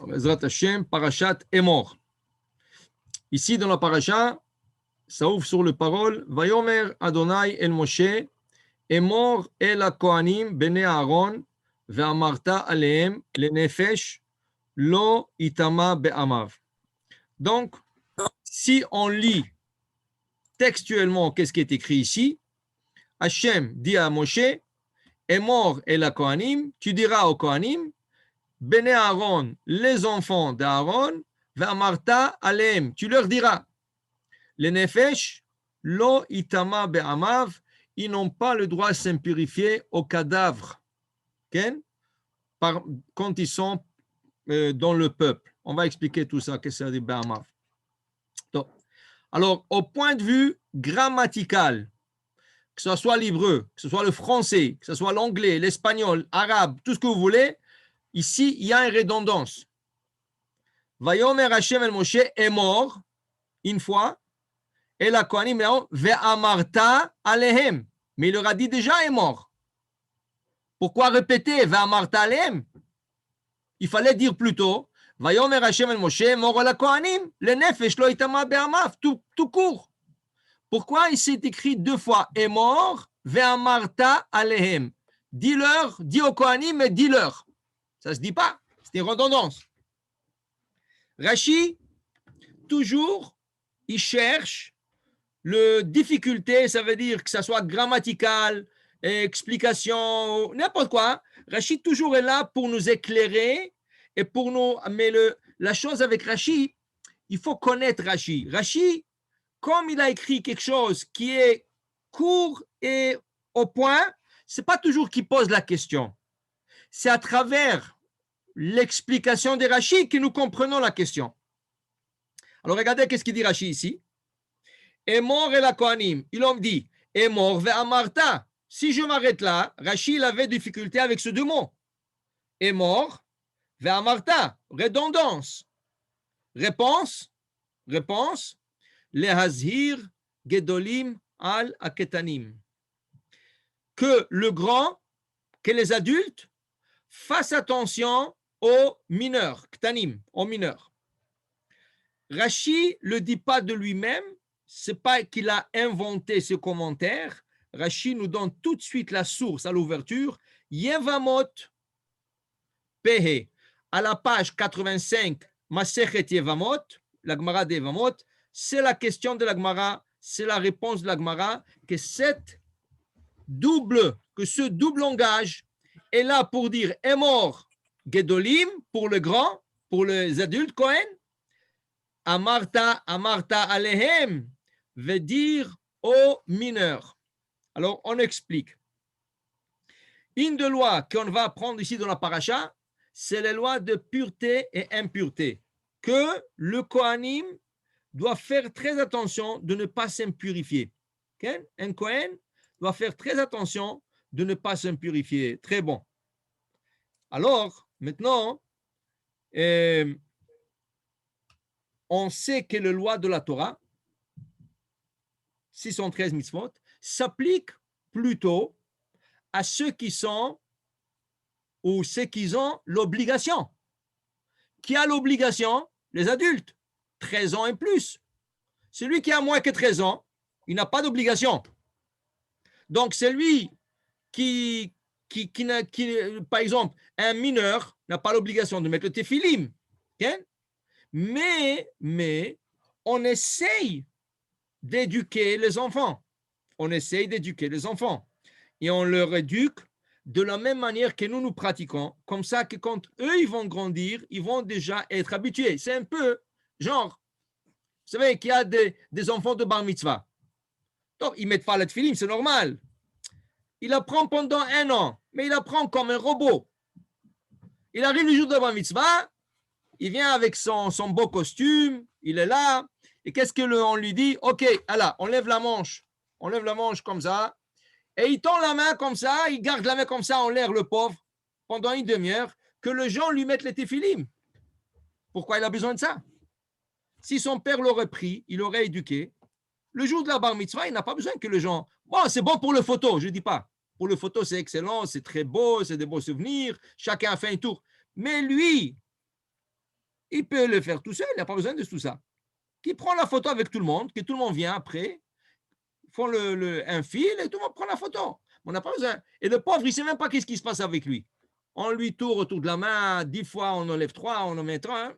Bezrat Hashem, Parashat Emor. Ici, dans la paracha, ça ouvre sur le parole Vayomer Adonai El Moshe, Emor El Kohanim Bene Aaron, Ve'amarta Aleem Le Nefesh, Lo Itama Be'amav. Donc, si on lit textuellement qu'est-ce qui est écrit ici, Hachem dit à Moshe, Emor El Kohanim, tu diras aux Kohanim, Bene Aaron, les enfants d'Aaron, Ve'amarta Aleem, tu leur diras, les Nefesh, Lo Itama Be'amav, ils n'ont pas le droit de s'impurifier au cadavre quand ils sont dans le peuple. On va expliquer tout ça, qu'est-ce que ça dit Be'amav. Alors, au point de vue grammatical, que ce soit l'hébreu, que ce soit le français, que ce soit l'anglais, l'espagnol, l'arabe, tout ce que vous voulez, ici, il y a une redondance. Vayomer Hashem el Moshe est mort une fois, et la Kohanim ve'amarta alehem. Mais il leur a dit déjà est mort. Pourquoi répéter ve'amarta alehem? Il fallait dire plutôt Vayomer Hashem el Moshe mort la Kohanim le nefesh lo itama be'amav, tout court. Pourquoi il s'est écrit deux fois est mort ve'amarta alehem? Dis-leur, dis aux Kohanim, mais dis-leur. Ça ne se dit pas, c'est une redondance. Rashi, toujours, il cherche le difficulté, ça veut dire que ça soit grammatical, explication, n'importe quoi. Rashi toujours est là pour nous éclairer et pour nous. Mais la chose avec Rashi, il faut connaître Rashi. Rashi, comme il a écrit quelque chose qui est court et au point, c'est pas toujours qu'il pose la question. C'est à travers l'explication de Rashi que nous comprenons la question. Alors regardez qu'est-ce qu'il dit Rashi ici. Emor et la Kohanim, ils ont dit Emor ve'amarta. Si je m'arrête là, Rashi il avait difficulté avec ce deux mots. Emor ve'amarta, redondance. Réponse, lehazhir gedolim al aketanim. Que le grand, que les adultes fassent attention aux mineurs, ktanim, aux mineurs. Rashi ne le dit pas de lui-même, ce n'est pas qu'il a inventé ce commentaire. Rashi nous donne tout de suite la source à l'ouverture. Yevamot Pehe, à la page 85, Masechet Yevamot, la Gemara de Yevamot, c'est la question de la Gemara, c'est la réponse de la Gemara, que ce double langage est là pour dire Emor Gedolim, pour le grand, pour les adultes, Kohen, Amarta Alehem, veut dire aux mineurs. Alors, on explique. Une des lois qu'on va apprendre ici dans la paracha, c'est les lois de pureté et impureté. Que le Kohanim doit faire très attention de ne pas s'impurifier. Okay? Un Kohen doit faire très attention de ne pas s'impurifier. Très bon. Alors, maintenant, on sait que les lois de la Torah, 613 mitzvot, s'appliquent plutôt à ceux qui sont ou ceux qui ont l'obligation. Qui a l'obligation? Les adultes, 13 ans et plus. Celui qui a moins que 13 ans, il n'a pas d'obligation. Donc, celui qui par exemple, un mineur n'a pas l'obligation de mettre le téphilim. Okay? Mais on essaye d'éduquer les enfants. Et on leur éduque de la même manière que nous pratiquons, comme ça que quand eux, ils vont grandir, ils vont déjà être habitués. C'est un peu genre, vous savez qu'il y a des enfants de bar mitzvah. Donc, ils ne mettent pas le téphilim, c'est normal. Il apprend pendant 1 an, mais il apprend comme un robot. Il arrive le jour de bar mitzvah, il vient avec son beau costume, il est là, et qu'est-ce qu'on lui dit? Ok, alors, on lève la manche comme ça, et il tend la main comme ça, il garde la main comme ça en l'air, le pauvre, pendant une demi-heure, que les gens lui mettent les téphilim. Pourquoi il a besoin de ça? Si son père l'aurait pris, il l'aurait éduqué, le jour de la bar mitzvah, il n'a pas besoin que les gens... Bon, c'est bon pour le photo, je ne dis pas. Pour le photo, c'est excellent, c'est très beau, c'est des beaux souvenirs, chacun a fait un tour. Mais lui, il peut le faire tout seul, il n'a pas besoin de tout ça. Qui prend la photo avec tout le monde, que tout le monde vient après, font un fil et tout le monde prend la photo. On n'a pas besoin. Et le pauvre, il ne sait même pas qu'est-ce qui se passe avec lui. On lui tourne autour de la main, 10 fois, on enlève 3, on en met 3. Hein.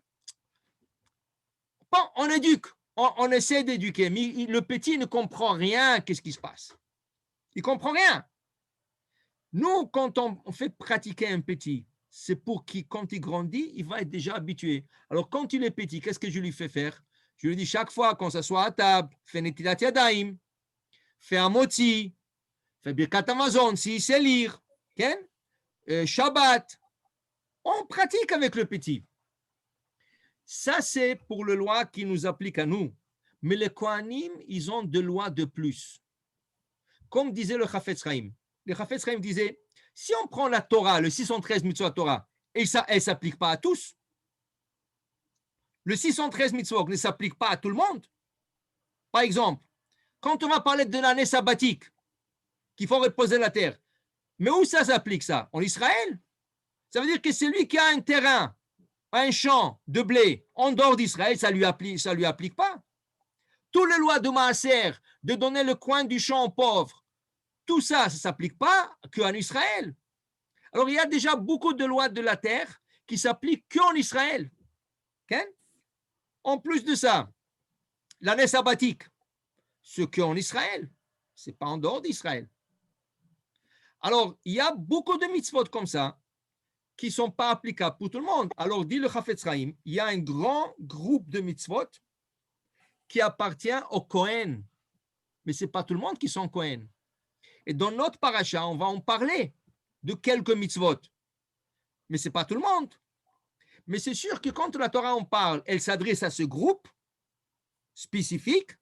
Bon, on éduque, on essaie d'éduquer, mais le petit ne comprend rien, qu'est-ce qui se passe. Il ne comprend rien. Nous, quand on fait pratiquer un petit, c'est pour qu'il, quand il grandit, il va être déjà habitué. Alors, quand il est petit, qu'est-ce que je lui fais faire? Je lui dis chaque fois qu'on s'assoit à table, fais Netilat Yadayim, fais un moti, fais Birkat Hamazon, s'il sait lire, Shabbat. On pratique avec le petit. Ça, c'est pour le loi qui nous applique à nous. Mais les Kohanim, ils ont deux lois de plus. Comme disait le Chafetz Chaim. Le Chafetz Chaim disait, si on prend la Torah, le 613 mitzvot Torah, et ça, elle ne s'applique pas à tous, le 613 mitzvot ne s'applique pas à tout le monde. Par exemple, quand on va parler de l'année sabbatique, qu'il faut reposer la terre, mais où ça s'applique ça? En Israël? Ça veut dire que celui qui a un terrain, un champ de blé en dehors d'Israël, ça lui applique pas. Toutes les lois de Maaser, de donner le coin du champ aux pauvres, tout ça, ça ne s'applique pas qu'en Israël. Alors, il y a déjà beaucoup de lois de la terre qui s'appliquent qu'en Israël. Okay? En plus de ça, l'année sabbatique, ce qu'en Israël, ce n'est pas en dehors d'Israël. Alors, il y a beaucoup de mitzvot comme ça qui ne sont pas applicables pour tout le monde. Alors, dit le Chafetz Chaim, il y a un grand groupe de mitzvot qui appartient au Kohen. Mais ce n'est pas tout le monde qui sont Kohen. Et dans notre paracha, on va en parler de quelques mitzvot. Mais ce n'est pas tout le monde. Mais c'est sûr que quand la Torah en parle, elle s'adresse à ce groupe spécifique,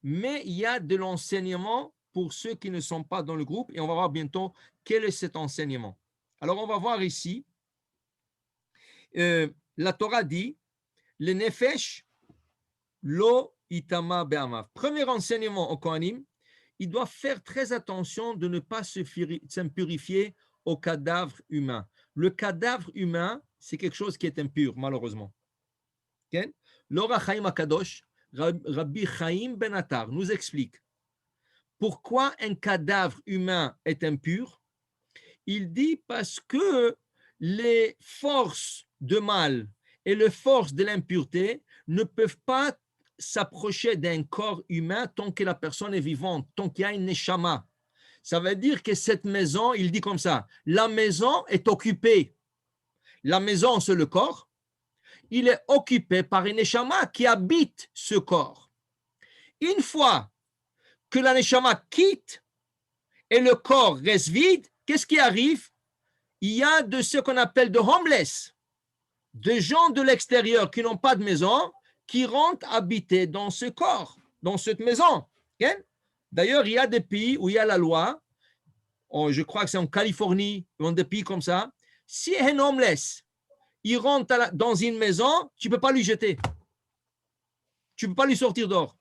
mais il y a de l'enseignement pour ceux qui ne sont pas dans le groupe. Et on va voir bientôt quel est cet enseignement. Alors, on va voir ici. La Torah dit, le nefesh lo itama be'amav. Premier enseignement au Kohanim, il doit faire très attention de ne pas s'impurifier au cadavre humain. Le cadavre humain, c'est quelque chose qui est impur, malheureusement. Okay? L'Or HaChaim HaKadosh, Rabbi Chaim Ben Attar, nous explique pourquoi un cadavre humain est impur. Il dit parce que les forces de mal et les forces de l'impureté ne peuvent pas s'approcher d'un corps humain tant que la personne est vivante, tant qu'il y a une neshama. Ça veut dire que cette maison, il dit comme ça, la maison est occupée. La maison, c'est le corps. Il est occupé par une neshama qui habite ce corps. Une fois que la neshama quitte et le corps reste vide, qu'est-ce qui arrive? Il y a de ce qu'on appelle de homeless, de gens de l'extérieur qui n'ont pas de maison, qui rentrent habiter dans ce corps, dans cette maison. Okay? D'ailleurs, il y a des pays où il y a la loi, je crois que c'est en Californie, dans des pays comme ça, si un homeless, il rentre dans une maison, tu ne peux pas lui jeter. Tu ne peux pas lui sortir dehors.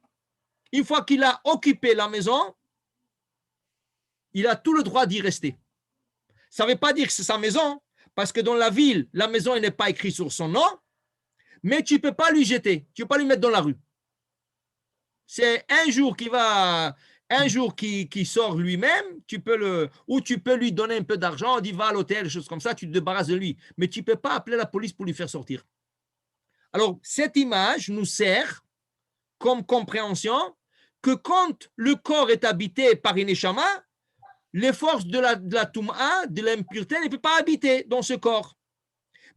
Une fois qu'il a occupé la maison, il a tout le droit d'y rester. Ça ne veut pas dire que c'est sa maison, parce que dans la ville, la maison n'est pas écrite sur son nom, mais tu ne peux pas lui jeter, tu ne peux pas lui mettre dans la rue. C'est un jour qui sort lui-même, ou tu peux lui donner un peu d'argent, on dit va à l'hôtel, choses comme ça, tu te débarrasses de lui. Mais tu ne peux pas appeler la police pour lui faire sortir. Alors, cette image nous sert comme compréhension que quand le corps est habité par une échama, les forces de la Touma, de l'impureté, ne peuvent pas habiter dans ce corps.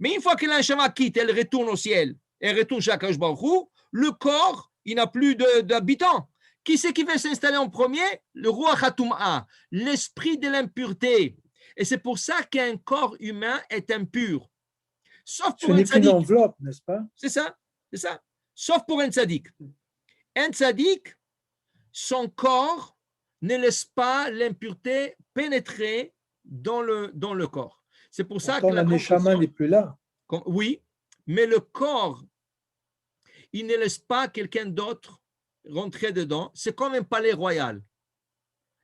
Mais une fois que l'Anshama quitte, elle retourne au ciel, elle retourne chez Akadosh Baruch Hu, le corps, il n'a plus d'habitants. Qui c'est qui va s'installer en premier? Le roi Khatouma, l'esprit de l'impureté. Et c'est pour ça qu'un corps humain est impur. Sauf pour un tzaddik. Ce n'est qu'une enveloppe, n'est-ce pas? C'est ça. Sauf pour un tzaddik. Un tzaddik, son corps ne laisse pas l'impureté pénétrer dans le corps. C'est pour ça que la neshama n'est plus là. Oui, mais le corps, il ne laisse pas quelqu'un d'autre rentrer dedans. C'est comme un palais royal.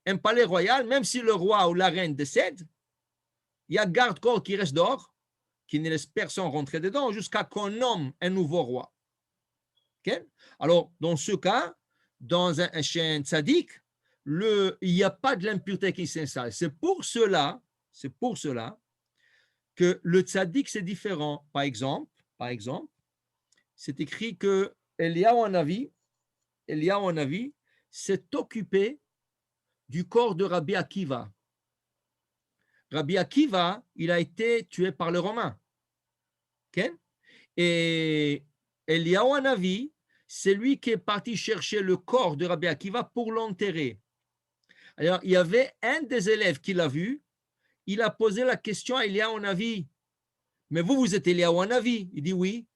Un palais royal, même si le roi ou la reine décède, il y a garde-corps qui reste dehors, qui ne laisse personne rentrer dedans jusqu'à qu'on nomme un nouveau roi. Okay? Alors, dans ce cas, chez un tzaddik, il n'y a pas de l'impureté qui s'installe. C'est pour cela que le tzaddik, c'est différent. Par exemple, c'est écrit que Eliyahu Hanavi s'est occupé du corps de Rabbi Akiva. Rabbi Akiva, il a été tué par les Romains. Okay? Et Eliyahu Hanavi, c'est lui qui est parti chercher le corps de Rabbi Akiva pour l'enterrer. Alors, il y avait un des élèves qui l'a vu, il a posé la question à Eliyahu Hanavi. Mais vous êtes Eliyahu Hanavi? Il dit oui.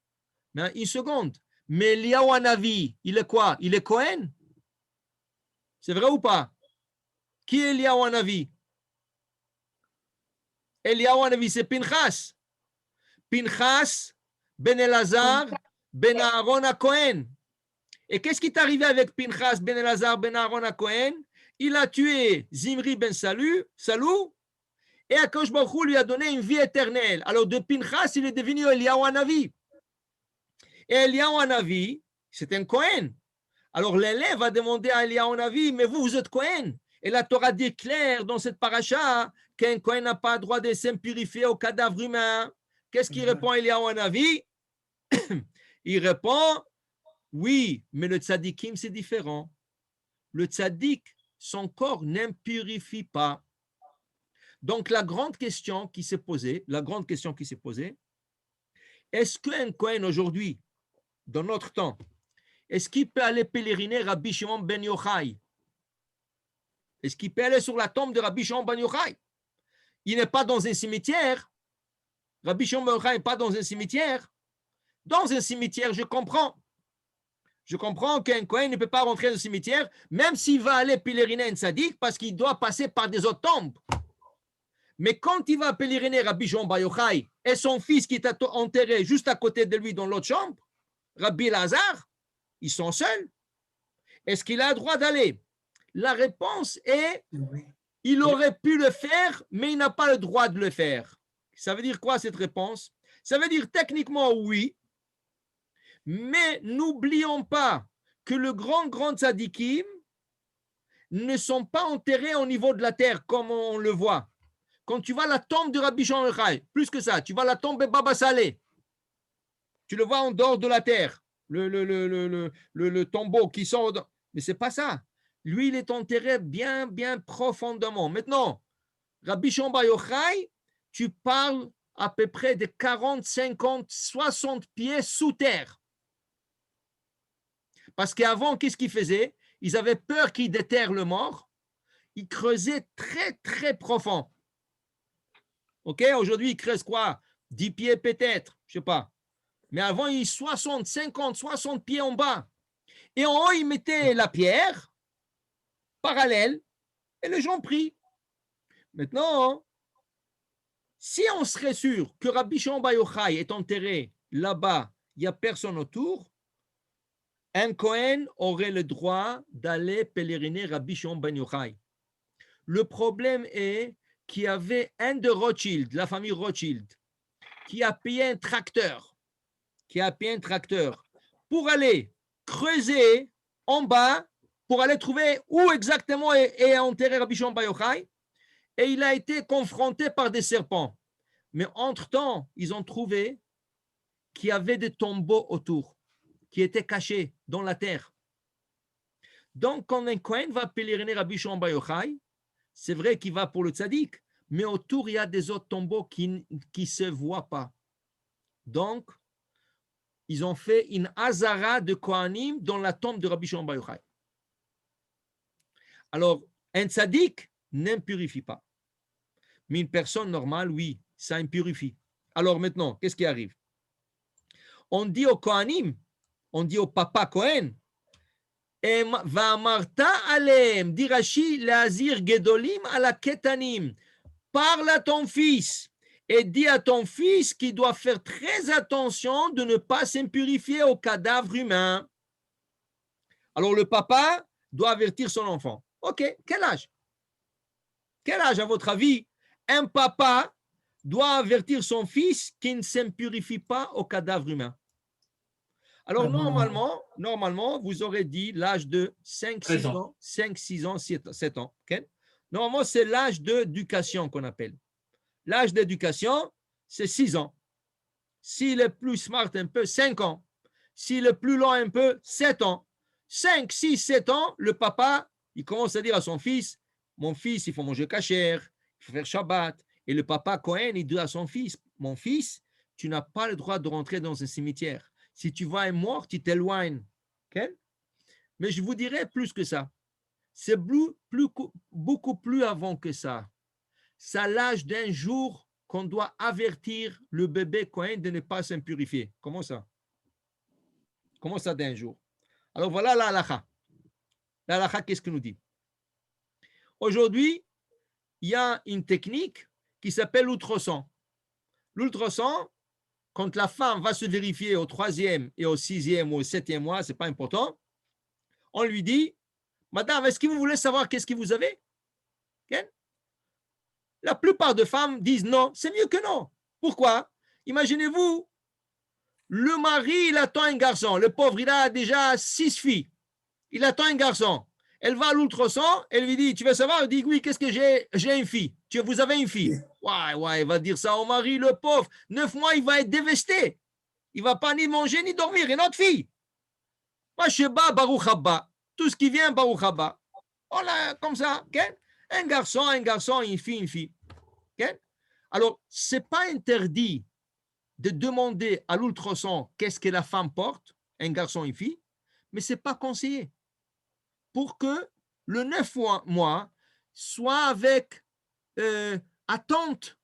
Mais une seconde. Mais Eliyahu Hanavi, il est quoi? Il est Cohen? C'est vrai ou pas? Qui est Eliyahu Hanavi? Eliyahu Hanavi, c'est Pinchas. Pinchas, Ben Elazar, Ben Aaron à Cohen. Et qu'est-ce qui est arrivé avec Pinchas, Ben Elazar, Ben Aaron à Cohen? Il a tué Zimri Ben Salou, et Akadosh Baruch Hu lui a donné une vie éternelle. Alors de Pinchas, il est devenu Eliyahu Hanavi. Et Eliyahu Hanavi, c'est un Cohen. Alors l'élève a demandé à Eliyahu Hanavi, mais vous êtes Cohen. Et la Torah dit clair dans cette paracha qu'un Cohen n'a pas le droit de s'impurifier au cadavre humain. Qu'est-ce qu'il répond Eliyahu Hanavi? Il répond, oui, mais le tzadikim, c'est différent. Le tzadik, son corps n'impurifie pas. Donc, la grande question qui s'est posée, est-ce qu'un Kohen aujourd'hui, dans notre temps, est-ce qu'il peut aller pèleriner Rabbi Shimon ben Yochai? Est-ce qu'il peut aller sur la tombe de Rabbi Shimon ben Yochai? Il n'est pas dans un cimetière. Rabbi Shimon ben Yochai n'est pas dans un cimetière. Dans un cimetière, je comprends. Je comprends qu'un Kohen ne peut pas rentrer dans le cimetière, même s'il va aller pèleriner un tzaddik, parce qu'il doit passer par des autres tombes. Mais quand il va pèleriner Rabbi Shimon bar Yochai et son fils qui est enterré juste à côté de lui dans l'autre chambre, Rabbi Elazar, ils sont seuls. Est-ce qu'il a le droit d'aller? La réponse est, il aurait pu le faire, mais il n'a pas le droit de le faire. Ça veut dire quoi cette réponse? Ça veut dire techniquement oui, mais n'oublions pas que le grand tzadikim ne sont pas enterrés au niveau de la terre comme on le voit. Quand tu vois la tombe de Rabbi Shimon bar Yochai, plus que ça, tu vois la tombe de Baba Saleh, tu le vois en dehors de la terre, le tombeau qui sort, mais c'est pas ça. Lui, il est enterré bien profondément. Maintenant, Rabbi Shimon bar Yochai, tu parles à peu près de 40, 50, 60 pieds sous terre. Parce qu'avant, qu'est-ce qu'ils faisaient? Ils avaient peur qu'ils déterrent le mort. Ils creusaient très profond. Ok, aujourd'hui, ils creusent quoi? 10 pieds peut-être, je ne sais pas. Mais avant, ils 60, 50, 60 pieds en bas. Et en haut, ils mettaient la pierre parallèle et les gens prient. Maintenant, si on serait sûr que Rabbi Shimon bar Yochai est enterré là-bas, il n'y a personne autour, un Kohen aurait le droit d'aller pèleriner Rabbi Shimon bar Yochai. Le problème est qu'il y avait un de Rothschild, la famille Rothschild, qui a payé un tracteur, pour aller creuser en bas, pour aller trouver où exactement est enterré Rabbi Shimon bar Yochai, et il a été confronté par des serpents. Mais entre-temps, ils ont trouvé qu'il y avait des tombeaux autour, qui étaient cachés dans la terre. Donc, quand un Kohen va pèleriner Rabbi Shimon bar Yochai, c'est vrai qu'il va pour le tzaddik, mais autour, il y a des autres tombeaux qui ne se voient pas. Donc, ils ont fait une hazara de Kohanim dans la tombe de Rabbi Shimon bar Yochai. Alors, un tzaddik n'impurifie pas. Mais une personne normale, oui, ça impurifie. Alors maintenant, qu'est-ce qui arrive? On dit aux Kohanim, on dit au papa Kohen, Va'amarta alem, dit Rashi, l'azir gedolim ala ketanim. Parle à ton fils et dis à ton fils qu'il doit faire très attention de ne pas s'impurifier au cadavre humain. Alors le papa doit avertir son enfant. Ok, quel âge? Quel âge, à votre avis, un papa doit avertir son fils qu'il ne s'impurifie pas au cadavre humain. Alors, Ah bon. normalement, vous aurez dit l'âge de 5, 13 6 ans. ans, 5, 6 ans, 7 ans. Okay? Normalement, c'est l'âge d'éducation qu'on appelle. L'âge d'éducation, c'est 6 ans. S'il est plus smart un peu, 5 ans. S'il est plus lent un peu, 7 ans. 5, 6, 7 ans, le papa, il commence à dire à son fils, mon fils, il faut manger kasher, il faut faire Shabbat. Et le papa Cohen, il dit à son fils, mon fils, tu n'as pas le droit de rentrer dans un cimetière. Si tu vois un mort, tu t'éloignes. Okay? Mais je vous dirais plus que ça. C'est beaucoup plus avant que ça. C'est à l'âge d'un jour qu'on doit avertir le bébé Cohen de ne pas s'impurifier. Comment ça? Comment ça d'un jour? Alors voilà la halakha. La halakha, qu'est-ce que nous dit? Aujourd'hui, il y a une technique qui s'appelle l'ultrason. L'ultrason, quand la femme va se vérifier au 3e et au 6e ou au 7e mois, ce n'est pas important, on lui dit, madame, est-ce que vous voulez savoir qu'est-ce que vous avez? Okay? La plupart des femmes disent non, c'est mieux que non. Pourquoi? Imaginez-vous, le mari, il attend un garçon. Le pauvre, il a déjà 6 filles. Il attend un garçon. Elle va à l'ultrason, elle lui dit, tu veux savoir? Elle dit, oui, qu'est-ce que j'ai? J'ai une fille. Vous avez une fille. Ouais, il va dire ça au mari, le pauvre. 9 mois, il va être dévasté. Il ne va pas ni manger ni dormir. Et notre fille. Moi, je sais pas, Baruch Haba. Tout ce qui vient, Baruch Haba. Voilà, comme ça. Okay? Un garçon, une fille. Okay? Alors, ce n'est pas interdit de demander à l'ultrason qu'est-ce que la femme porte, un garçon, une fille, mais ce n'est pas conseillé. Pour que le 9 mois soit avec attente.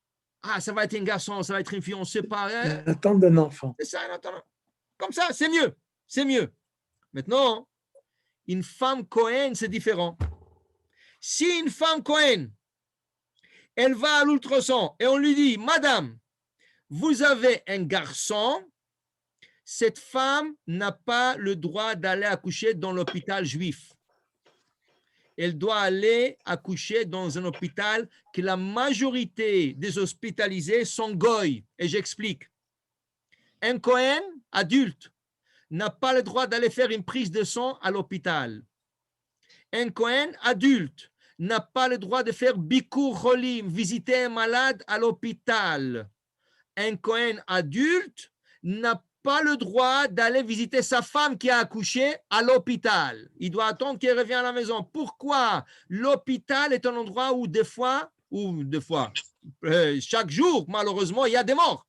Ah, ça va être un garçon, ça va être une fille, on ne sait pas. Hein? L'attente d'un enfant. C'est ça, comme ça, c'est mieux. C'est mieux. Maintenant, une femme Cohen, c'est différent. Si une femme Cohen, elle va à l'ultrason et on lui dit, madame, vous avez un garçon, cette femme n'a pas le droit d'aller accoucher dans l'hôpital juif. Elle doit aller accoucher dans un hôpital que la majorité des hospitalisés sont goy. Et j'explique. Un Cohen adulte n'a pas le droit d'aller faire une prise de sang à l'hôpital. Un Cohen adulte n'a pas le droit de faire bikur cholim, visiter un malade à l'hôpital. Un Cohen adulte n'a pas le droit d'aller visiter sa femme qui a accouché à l'hôpital. Il doit attendre qu'elle revienne à la maison. Pourquoi? L'hôpital est un endroit où chaque jour, malheureusement, il y a des morts.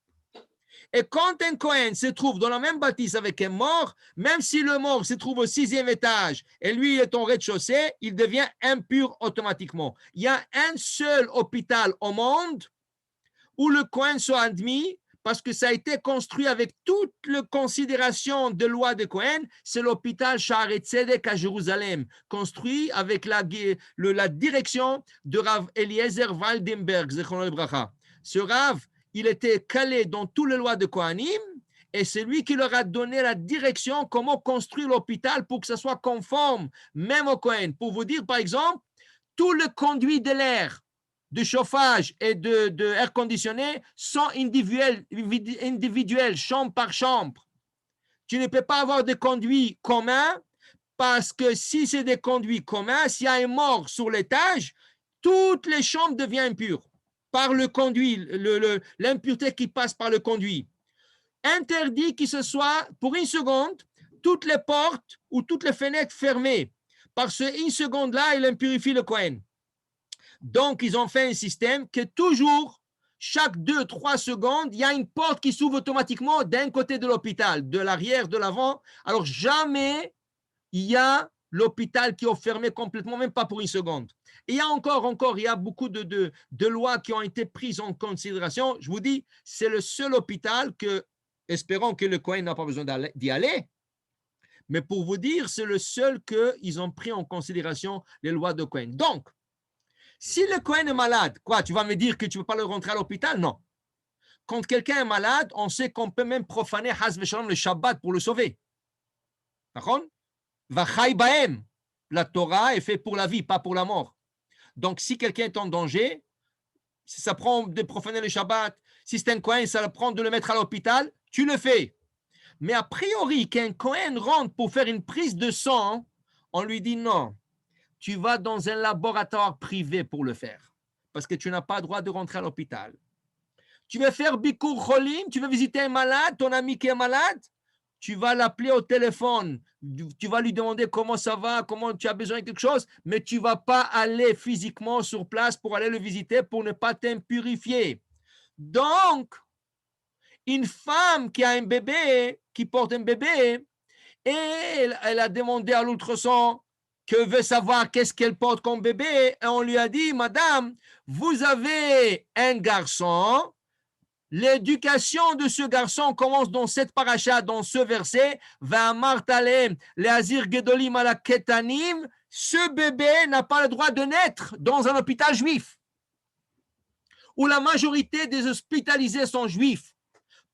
Et quand un Cohen se trouve dans la même bâtisse avec un mort, même si le mort se trouve au 6e étage et lui il est au rez-de-chaussée, il devient impur automatiquement. Il y a un seul hôpital au monde où le Cohen soit admis parce que ça a été construit avec toute la considération de loi de Cohen, c'est l'hôpital Shaare Tzedek à Jérusalem, construit avec la direction de Rav Eliezer Waldenberg, Zechron Bracha. Ce Rav, il était calé dans toutes les lois de Kohanim et c'est lui qui leur a donné la direction comment construire l'hôpital pour que ça soit conforme, même au Kohen. Pour vous dire, par exemple, tout le conduit de l'air, de chauffage et de air conditionné sont individuels, chambre par chambre. Tu ne peux pas avoir de conduits communs parce que si c'est des conduits communs, s'il y a un mort sur l'étage, toutes les chambres deviennent impures par le conduit, l'impureté qui passe par le conduit. Interdit qu'il se soit, pour une seconde, toutes les portes ou toutes les fenêtres fermées. Parce qu'une seconde-là, il impurifie le Kohen. Donc, ils ont fait un système que toujours, chaque 2-3 secondes, il y a une porte qui s'ouvre automatiquement d'un côté de l'hôpital, de l'arrière, de l'avant. Alors, jamais il y a l'hôpital qui est fermé complètement, même pas pour une seconde. Et il y a encore, il y a beaucoup de lois qui ont été prises en considération. Je vous dis, c'est le seul hôpital que, espérons que le Kohen n'a pas besoin d'y aller, mais pour vous dire, c'est le seul qu'ils ont pris en considération les lois de Kohen. Donc, si le Kohen est malade, quoi, tu vas me dire que tu ne peux pas le rentrer à l'hôpital? Non. Quand quelqu'un est malade, on sait qu'on peut même profaner Haz Veshalom le Shabbat pour le sauver. D'accord? Vachai baem. La Torah est faite pour la vie, pas pour la mort. Donc, si quelqu'un est en danger, si ça prend de profaner le Shabbat, Si c'est un Cohen, ça le prend de le mettre à l'hôpital, tu le fais. Mais a priori, qu'un Cohen rentre pour faire une prise de sang, on lui dit non, tu vas dans un laboratoire privé pour le faire, parce que tu n'as pas le droit de rentrer à l'hôpital. Tu veux faire Bikur Cholim, tu veux visiter un malade, ton ami qui est malade, tu vas l'appeler au téléphone, tu vas lui demander comment ça va, comment tu as besoin de quelque chose, mais tu ne vas pas aller physiquement sur place pour aller le visiter pour ne pas t'impurifier. Donc, une femme qui a un bébé, qui porte un bébé, et elle a demandé à l'ultrason que veut savoir qu'est-ce qu'elle porte comme bébé, et on lui a dit, madame, vous avez un garçon, l'éducation de ce garçon commence dans cette paracha, dans ce verset, ce bébé n'a pas le droit de naître dans un hôpital juif, où la majorité des hospitalisés sont juifs.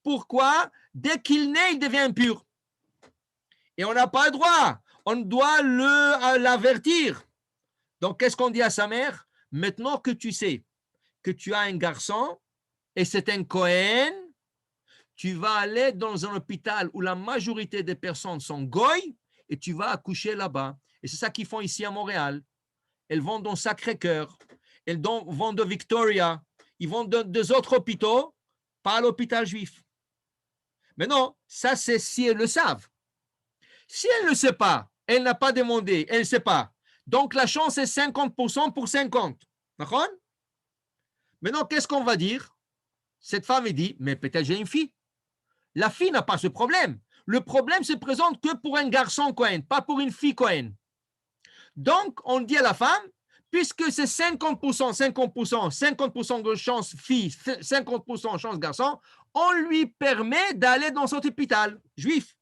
Pourquoi? Dès qu'il naît, il devient impur. Et on n'a pas le droit. On doit l'avertir. Donc, qu'est-ce qu'on dit à sa mère? Maintenant que tu sais que tu as un garçon et c'est un Cohen, tu vas aller dans un hôpital où la majorité des personnes sont goy et tu vas accoucher là-bas. Et c'est ça qu'ils font ici à Montréal. Elles vont dans Sacré-Cœur, elles vont de Victoria, ils vont de deux autres hôpitaux, pas à l'hôpital juif. Mais non, ça c'est si elles le savent. Si elle ne le sait pas, elle n'a pas demandé, elle ne sait pas. Donc la chance est 50% pour 50. D'accord? Maintenant, qu'est-ce qu'on va dire? Cette femme dit, mais peut-être j'ai une fille. La fille n'a pas ce problème. Le problème se présente que pour un garçon Cohen, pas pour une fille Cohen. Donc, on dit à la femme, puisque c'est 50%, 50%, 50% de chance fille, 50% de chance garçon, on lui permet d'aller dans cet hôpital juif.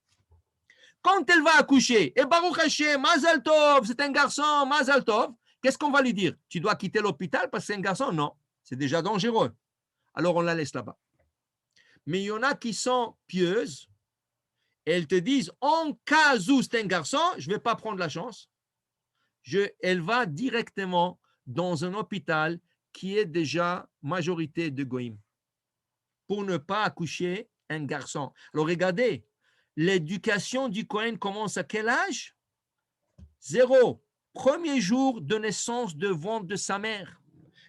Quand elle va accoucher, et Baruch Hashem, Mazal Tov, c'est un garçon, Mazal Tov, qu'est-ce qu'on va lui dire? Tu dois quitter l'hôpital parce que c'est un garçon? Non, c'est déjà dangereux. Alors on la laisse là-bas. Mais il y en a qui sont pieuses, et elles te disent, en cas où c'est un garçon, je ne vais pas prendre la chance. Elle va directement dans un hôpital qui est déjà majorité de Goïm pour ne pas accoucher un garçon. Alors regardez, l'éducation du Cohen commence à quel âge? 0. Premier jour de naissance de ventre de sa mère.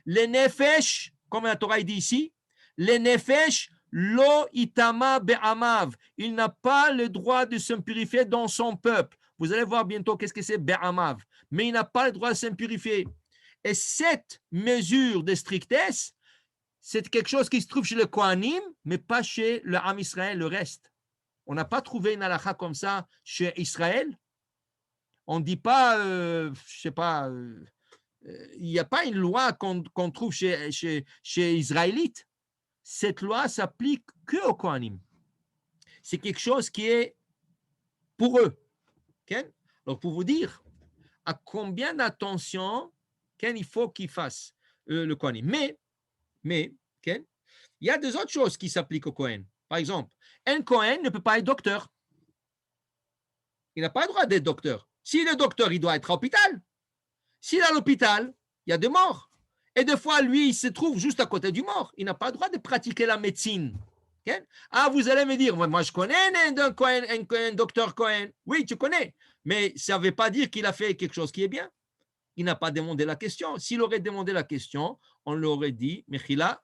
Les nefesh, comme la Torah dit ici, les nefesh, lo itama be'amav. Il n'a pas le droit de se purifier dans son peuple. Vous allez voir bientôt qu'est-ce que c'est be'amav. Mais il n'a pas le droit de se purifier. Et cette mesure de strictesse, c'est quelque chose qui se trouve chez le Kohanim, mais pas chez le Ham Israël, le reste. On n'a pas trouvé une halakha comme ça chez Israël. On ne dit pas, je ne sais pas, il n'y a pas une loi qu'on trouve chez Israélites. Cette loi s'applique que aux Kohanim. C'est quelque chose qui est pour eux. Okay? Alors, pour vous dire à combien d'attention il faut qu'il fasse le Kohanim. Mais okay? Il y a des autres choses qui s'appliquent au Kohen. Par exemple, un Cohen ne peut pas être docteur. Il n'a pas le droit d'être docteur. S'il est docteur, il doit être à l'hôpital. S'il est à l'hôpital, il y a des morts. Et des fois, lui, il se trouve juste à côté du mort. Il n'a pas le droit de pratiquer la médecine. Okay? Ah, vous allez me dire, moi je connais un docteur Cohen. Oui, tu connais. Mais ça ne veut pas dire qu'il a fait quelque chose qui est bien. Il n'a pas demandé la question. S'il aurait demandé la question, on lui aurait dit, Mechila,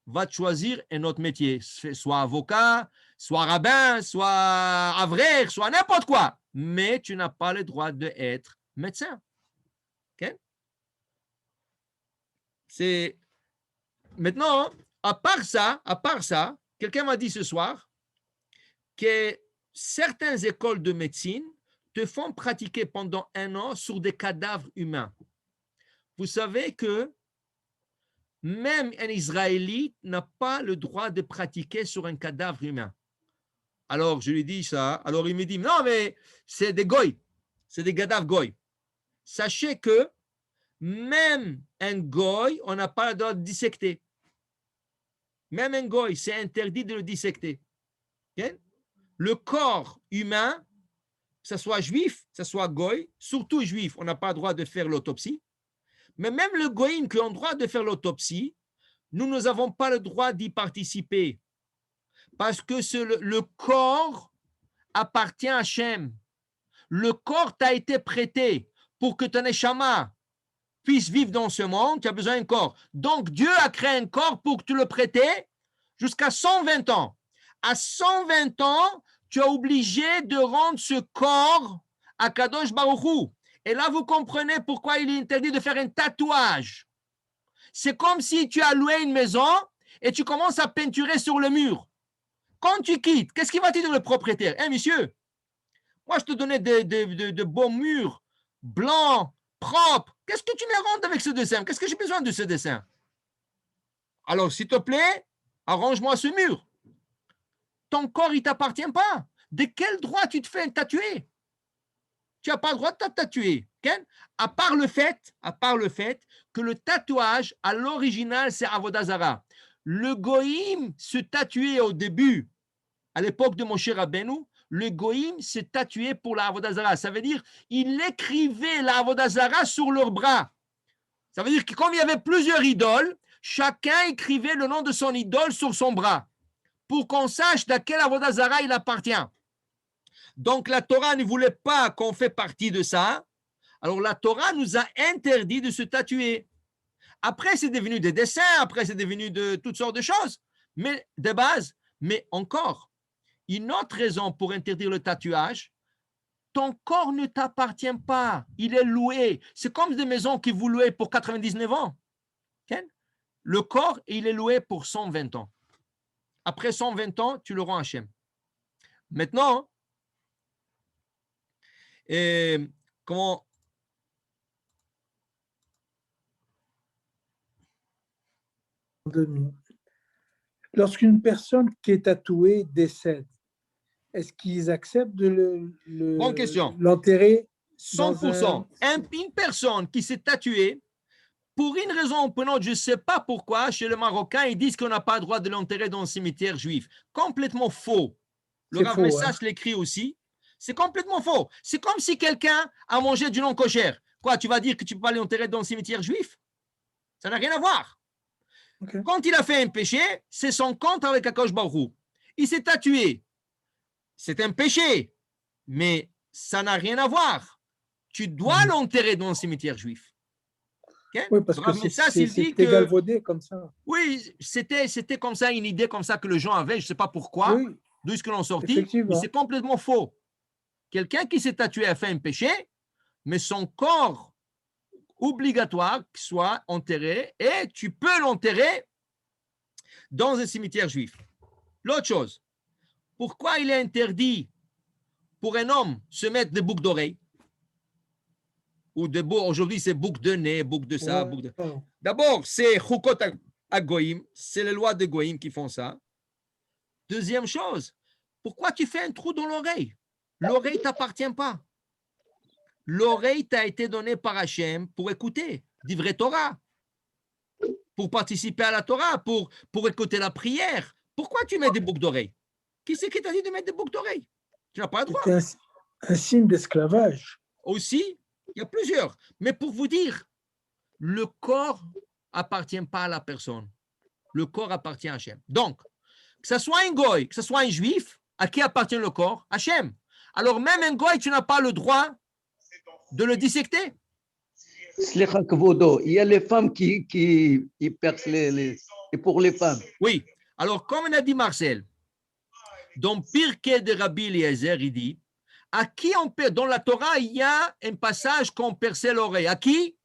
va te choisir un autre métier, soit avocat, soit rabbin, soit avraire, soit n'importe quoi. Mais tu n'as pas le droit d'être médecin. Okay? C'est maintenant, à part ça, quelqu'un m'a dit ce soir que certaines écoles de médecine te font pratiquer pendant 1 an sur des cadavres humains. Vous savez que même un Israélite n'a pas le droit de pratiquer sur un cadavre humain. Alors, je lui dis ça. Alors, il me dit, non, mais c'est des goy. C'est des cadavres goy. Sachez que même un goy, on n'a pas le droit de dissecter. Même un goy, c'est interdit de le dissecter. Okay? Le corps humain, que ce soit juif, que ce soit goy, surtout juif, on n'a pas le droit de faire l'autopsie. Mais même le goïm qui ont le droit de faire l'autopsie nous n'avons pas le droit d'y participer parce que le corps appartient à Hachem. Le corps t'a été prêté pour que ton neshama puisse vivre dans ce monde, tu as besoin d'un corps. Donc, Dieu a créé un corps pour que tu le prêtes jusqu'à 120 ans. À 120 ans, tu es obligé de rendre ce corps à Kadosh Baruch Hu. Et là, vous comprenez pourquoi il est interdit de faire un tatouage. C'est comme si tu as loué une maison et tu commences à peinturer sur le mur. Quand tu quittes, qu'est-ce qu'il va te dire le propriétaire? Eh, monsieur, moi, je te donnais de beaux murs blancs, propres. Qu'est-ce que tu me rends avec ce dessin? Qu'est-ce que j'ai besoin de ce dessin? Alors, s'il te plaît, arrange-moi ce mur. Ton corps, il ne t'appartient pas. De quel droit tu te fais tatouer? Tu n'as pas le droit de te tatouer. Okay? À part le fait que le tatouage, à l'original, c'est Avodah Zarah. Le goïm se tatouait au début, à l'époque de Moshe Rabbeinu, le goïm se tatouait pour la Avodah Zarah. Ça veut dire il écrivait la Avodah Zarah sur leurs bras. Ça veut dire que comme il y avait plusieurs idoles, chacun écrivait le nom de son idole sur son bras pour qu'on sache à quelle Avodah Zarah il appartient. Donc la Torah ne voulait pas qu'on fait partie de ça. Alors la Torah nous a interdit de se tatouer. Après, c'est devenu des dessins, après, c'est devenu de toutes sortes de choses, mais de base. Mais encore, une autre raison pour interdire le tatouage, ton corps ne t'appartient pas, il est loué. C'est comme des maisons que vous louez pour 99 ans. Okay? Le corps, il est loué pour 120 ans. Après 120 ans, tu le rends à Hachem. Maintenant, comment... Lorsqu'une personne qui est tatouée décède, est-ce qu'ils acceptent de Bonne question. l'enterrer 100%. Une personne qui s'est tatouée, pour une raison ou pour une autre, je ne sais pas pourquoi, chez les Marocains, ils disent qu'on n'a pas le droit de l'enterrer dans un cimetière juif. Complètement faux. Le Rav Message l'écrit aussi. C'est complètement faux. C'est comme si quelqu'un a mangé du non kosher. Quoi, tu vas dire que tu ne peux pas l'enterrer dans un cimetière juif? Ça n'a rien à voir. Okay. Quand il a fait un péché, c'est son compte avec Akadosh Baruch Hu. Il s'est tatoué. C'est un péché, mais ça n'a rien à voir. Tu dois l'enterrer dans un cimetière juif. Okay? Oui, parce que c'était galvaudé comme ça. Oui, c'était comme ça, une idée comme ça que les gens avaient, je ne sais pas pourquoi, oui, d'où est-ce que l'on sortit, mais c'est complètement faux. Quelqu'un qui s'est tatoué a fait un péché, mais son corps obligatoire soit enterré et tu peux l'enterrer dans un cimetière juif. L'autre chose, pourquoi il est interdit pour un homme se mettre des boucles d'oreilles ou de aujourd'hui c'est boucles de nez, boucles de ça, boucles de... D'abord, c'est chukot à goïm, c'est les lois de goïm qui font ça. Deuxième chose, pourquoi tu fais un trou dans l'oreille? L'oreille ne t'appartient pas. L'oreille t'a été donnée par Hachem pour écouter d'Ivrei Torah, pour participer à la Torah, pour écouter la prière. Pourquoi tu mets des boucles d'oreilles? Qui c'est qui t'a dit de mettre des boucles d'oreilles? Tu n'as pas le droit. C'est un signe d'esclavage. Aussi, il y a plusieurs. Mais pour vous dire, le corps appartient pas à la personne. Le corps appartient à Hachem. Donc, que ce soit un goy, que ce soit un juif, à qui appartient le corps? Hachem. Alors même un goy, tu n'as pas le droit de le dissecter. Il y a les femmes qui percent et pour les femmes. Oui. Alors, comme on a dit Marcel, dans Pirkei de Rabbi Eliezer, il dit, à qui on perce, dans la Torah, il y a un passage qu'on perçait l'oreille. À qui?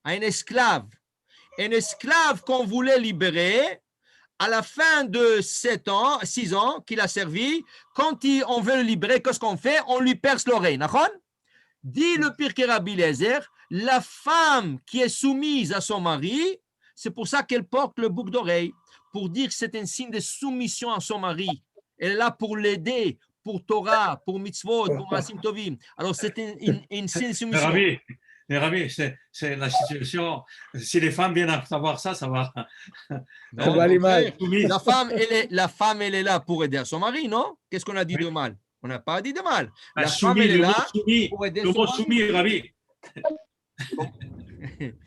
À un esclave. Un esclave qu'on voulait libérer, à la fin de 6 ans qu'il a servi, quand on veut le libérer, qu'est-ce qu'on fait? On lui perce l'oreille. Dit le Pirkei Rabbi Eliezer, la femme qui est soumise à son mari, c'est pour ça qu'elle porte le boucle d'oreille, pour dire que c'est un signe de soumission à son mari. Elle est là pour l'aider, pour Torah, pour mitzvot, pour Masim Tovim. Alors c'est une signe de soumission. Rabbi, c'est la situation. Si les femmes viennent à savoir ça, ça va. Ça va aller mal. La femme, elle est là pour aider son mari, non? Qu'est-ce qu'on a dit de mal? On n'a pas dit de mal. La femme, elle est là pour aider son mari. Rabbi.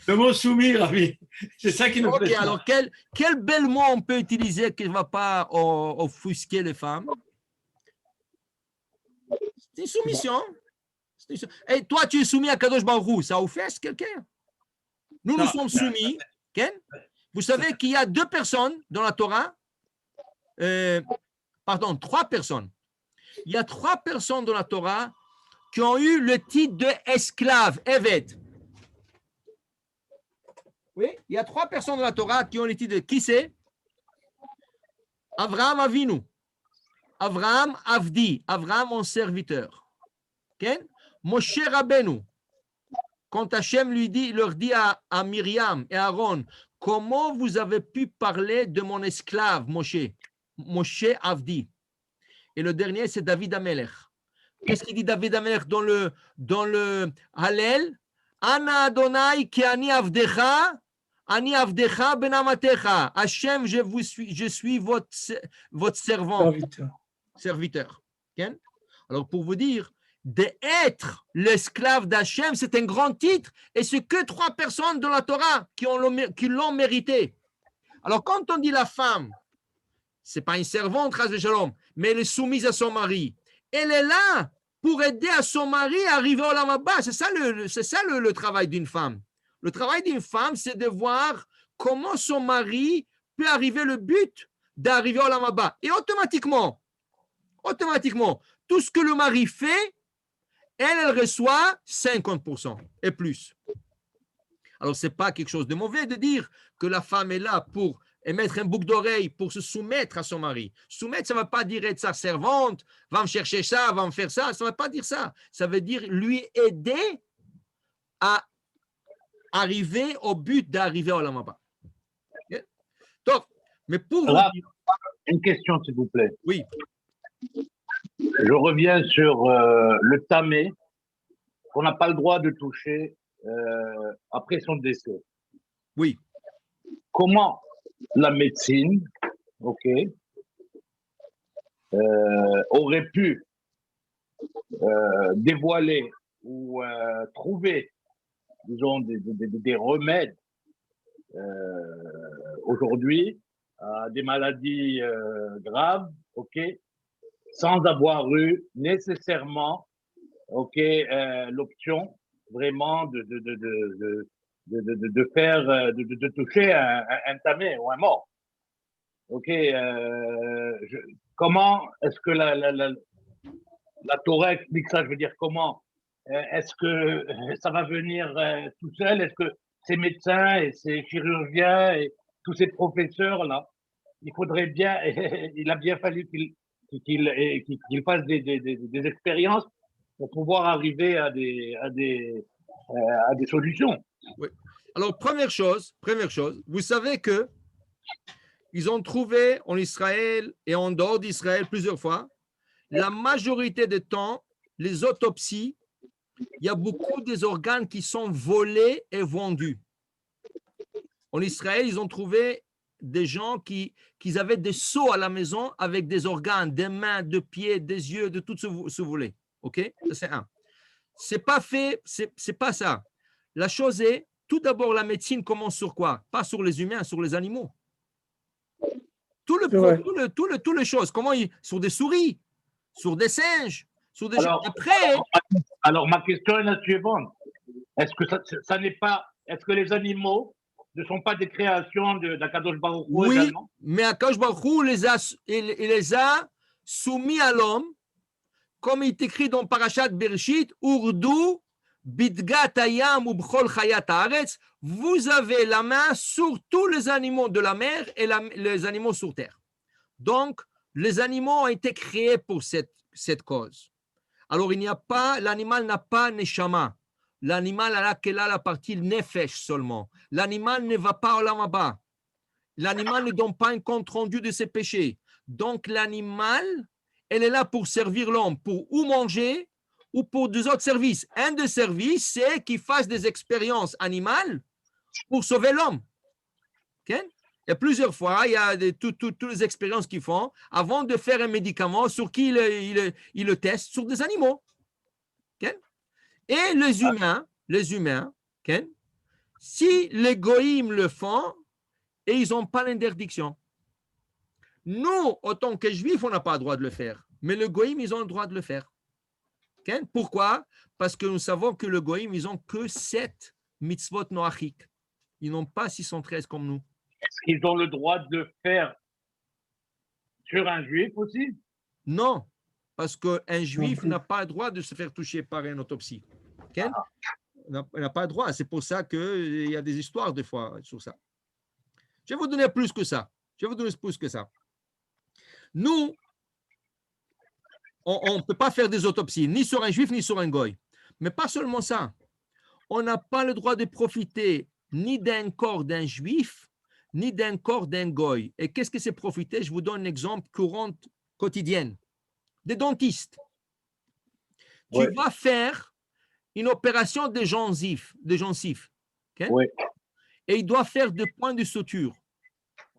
Le mot soumis, Rabbi, c'est ça qui nous Ok, fait alors quel bel mot on peut utiliser qui ne va pas offusquer les femmes? C'est une soumission. Et toi, tu es soumis à Kadosh Baruch Hu, ça offense quelqu'un? Nous Non. sommes soumis. Ken? Vous savez qu'il y a 2 personnes dans la Torah, pardon, 3 personnes. Il y a 3 personnes dans la Torah qui ont eu le titre d'esclave, Eved. Oui, il y a 3 personnes dans la Torah qui ont le titre de qui c'est? Avraham Avinu, Avraham Avdi, Avraham mon serviteur. Okay? Moshe Rabbeinu, quand Hachem leur dit à Myriam et Aaron, comment vous avez pu parler de mon esclave, Moshe Avdi. Et le dernier, c'est David Amelech. Qu'est-ce qu'il dit David Amelech dans le Hallel? Ana Adonai ki ani avdecha ben amatecha. Hachem, je suis votre servant, serviteur. Okay? Alors, pour vous dire, d'être l'esclave d'Hachem, c'est un grand titre et c'est que 3 personnes dans la Torah qui l'ont mérité. Alors, quand on dit la femme, ce n'est pas une servante, Shalom, mais elle est soumise à son mari. Elle est là pour aider à son mari à arriver au Olam Haba. C'est ça le travail d'une femme. Le travail d'une femme, c'est de voir comment son mari peut arriver le but d'arriver au Olam Haba. Et automatiquement, tout ce que le mari fait, elle reçoit 50% et plus. Alors, ce n'est pas quelque chose de mauvais de dire que la femme est là pour mettre un bouc d'oreille pour se soumettre à son mari. Soumettre, ça ne veut pas dire être sa servante, va me chercher ça, va me faire ça. Ça ne veut pas dire ça. Ça veut dire lui aider à arriver au but d'arriver au Olam Haba. Okay? Donc, mais pour Là, vous dire... une question, s'il vous plaît. Oui. Je reviens sur le tamé qu'on n'a pas le droit de toucher après son décès. Oui. Comment la médecine, aurait pu dévoiler ou trouver, disons, des remèdes aujourd'hui à des maladies graves, sans avoir eu nécessairement, l'option vraiment de faire, de toucher un tamé ou un mort. Comment est-ce que la Torah explique ça? Je veux dire, comment est-ce que ça va venir tout seul? Est-ce que ces médecins et ces chirurgiens et tous ces professeurs-là, il faudrait bien, il a bien fallu qu'ils fassent des expériences pour pouvoir arriver à des solutions. Oui. Alors, première chose, vous savez que ils ont trouvé en Israël et en dehors d'Israël plusieurs fois, la majorité du temps, les autopsies, il y a beaucoup des organes qui sont volés et vendus. En Israël, ils ont trouvé des gens qui avaient des seaux à la maison avec des organes, des mains, des pieds, des yeux, de tout ce que vous voulez. OK? Ça, c'est un. C'est pas fait, c'est pas ça. La chose est, tout d'abord, la médecine commence sur quoi? Pas sur les humains, sur les animaux. Toutes les choses. Sur des souris, sur des singes, sur des choses. Après. Alors, ma question est la suivante. Est-ce que ça n'est pas. Est-ce que les animaux ne sont pas des créations d'Akadosh Baruch Hu oui, également? Mais Akadosh Baruch Hu les a soumis à l'homme, comme il est écrit dans Parashat Bereshit, Urdu, Bidgat Hayam Ubchol Chayat Haaretz, vous avez la main sur tous les animaux de la mer et les animaux sur terre. Donc, les animaux ont été créés pour cette cause. Alors, l'animal n'a pas neshama. L'animal a la partie nefesh seulement. L'animal ne va pas au Olam Haba. L'animal ne donne pas un compte rendu de ses péchés. Donc, l'animal, elle est là pour servir l'homme, pour ou manger ou pour 2 autres services. Un des services, c'est qu'il fasse des expériences animales pour sauver l'homme. Okay? Et plusieurs fois, il y a toutes les expériences qu'ils font avant de faire un médicament sur qui ils le testent sur des animaux. Okay? Et les humains, okay? Si les goïms le font, et ils n'ont pas l'interdiction. Nous, autant que juifs, on n'a pas le droit de le faire. Mais le goïm, ils ont le droit de le faire. Okay? Pourquoi? Parce que nous savons que le goïm, ils n'ont que 7 mitzvot noachik. Ils n'ont pas 613 comme nous. Est-ce qu'ils ont le droit de le faire sur un juif aussi? Non, parce qu'un juif n'a pas le droit de se faire toucher par une autopsie. Okay? Il n'a pas le droit. C'est pour ça qu'il y a des histoires des fois sur ça. Je vais vous donner plus que ça. Nous, on ne peut pas faire des autopsies, ni sur un juif, ni sur un goy. Mais pas seulement ça. On n'a pas le droit de profiter ni d'un corps d'un juif, ni d'un corps d'un goy. Et qu'est-ce que c'est profiter? Je vous donne un exemple courant quotidien. Des dentistes. Ouais. Tu vas faire une opération de gencives. Okay? Oui. Et il doit faire 2 points de suture.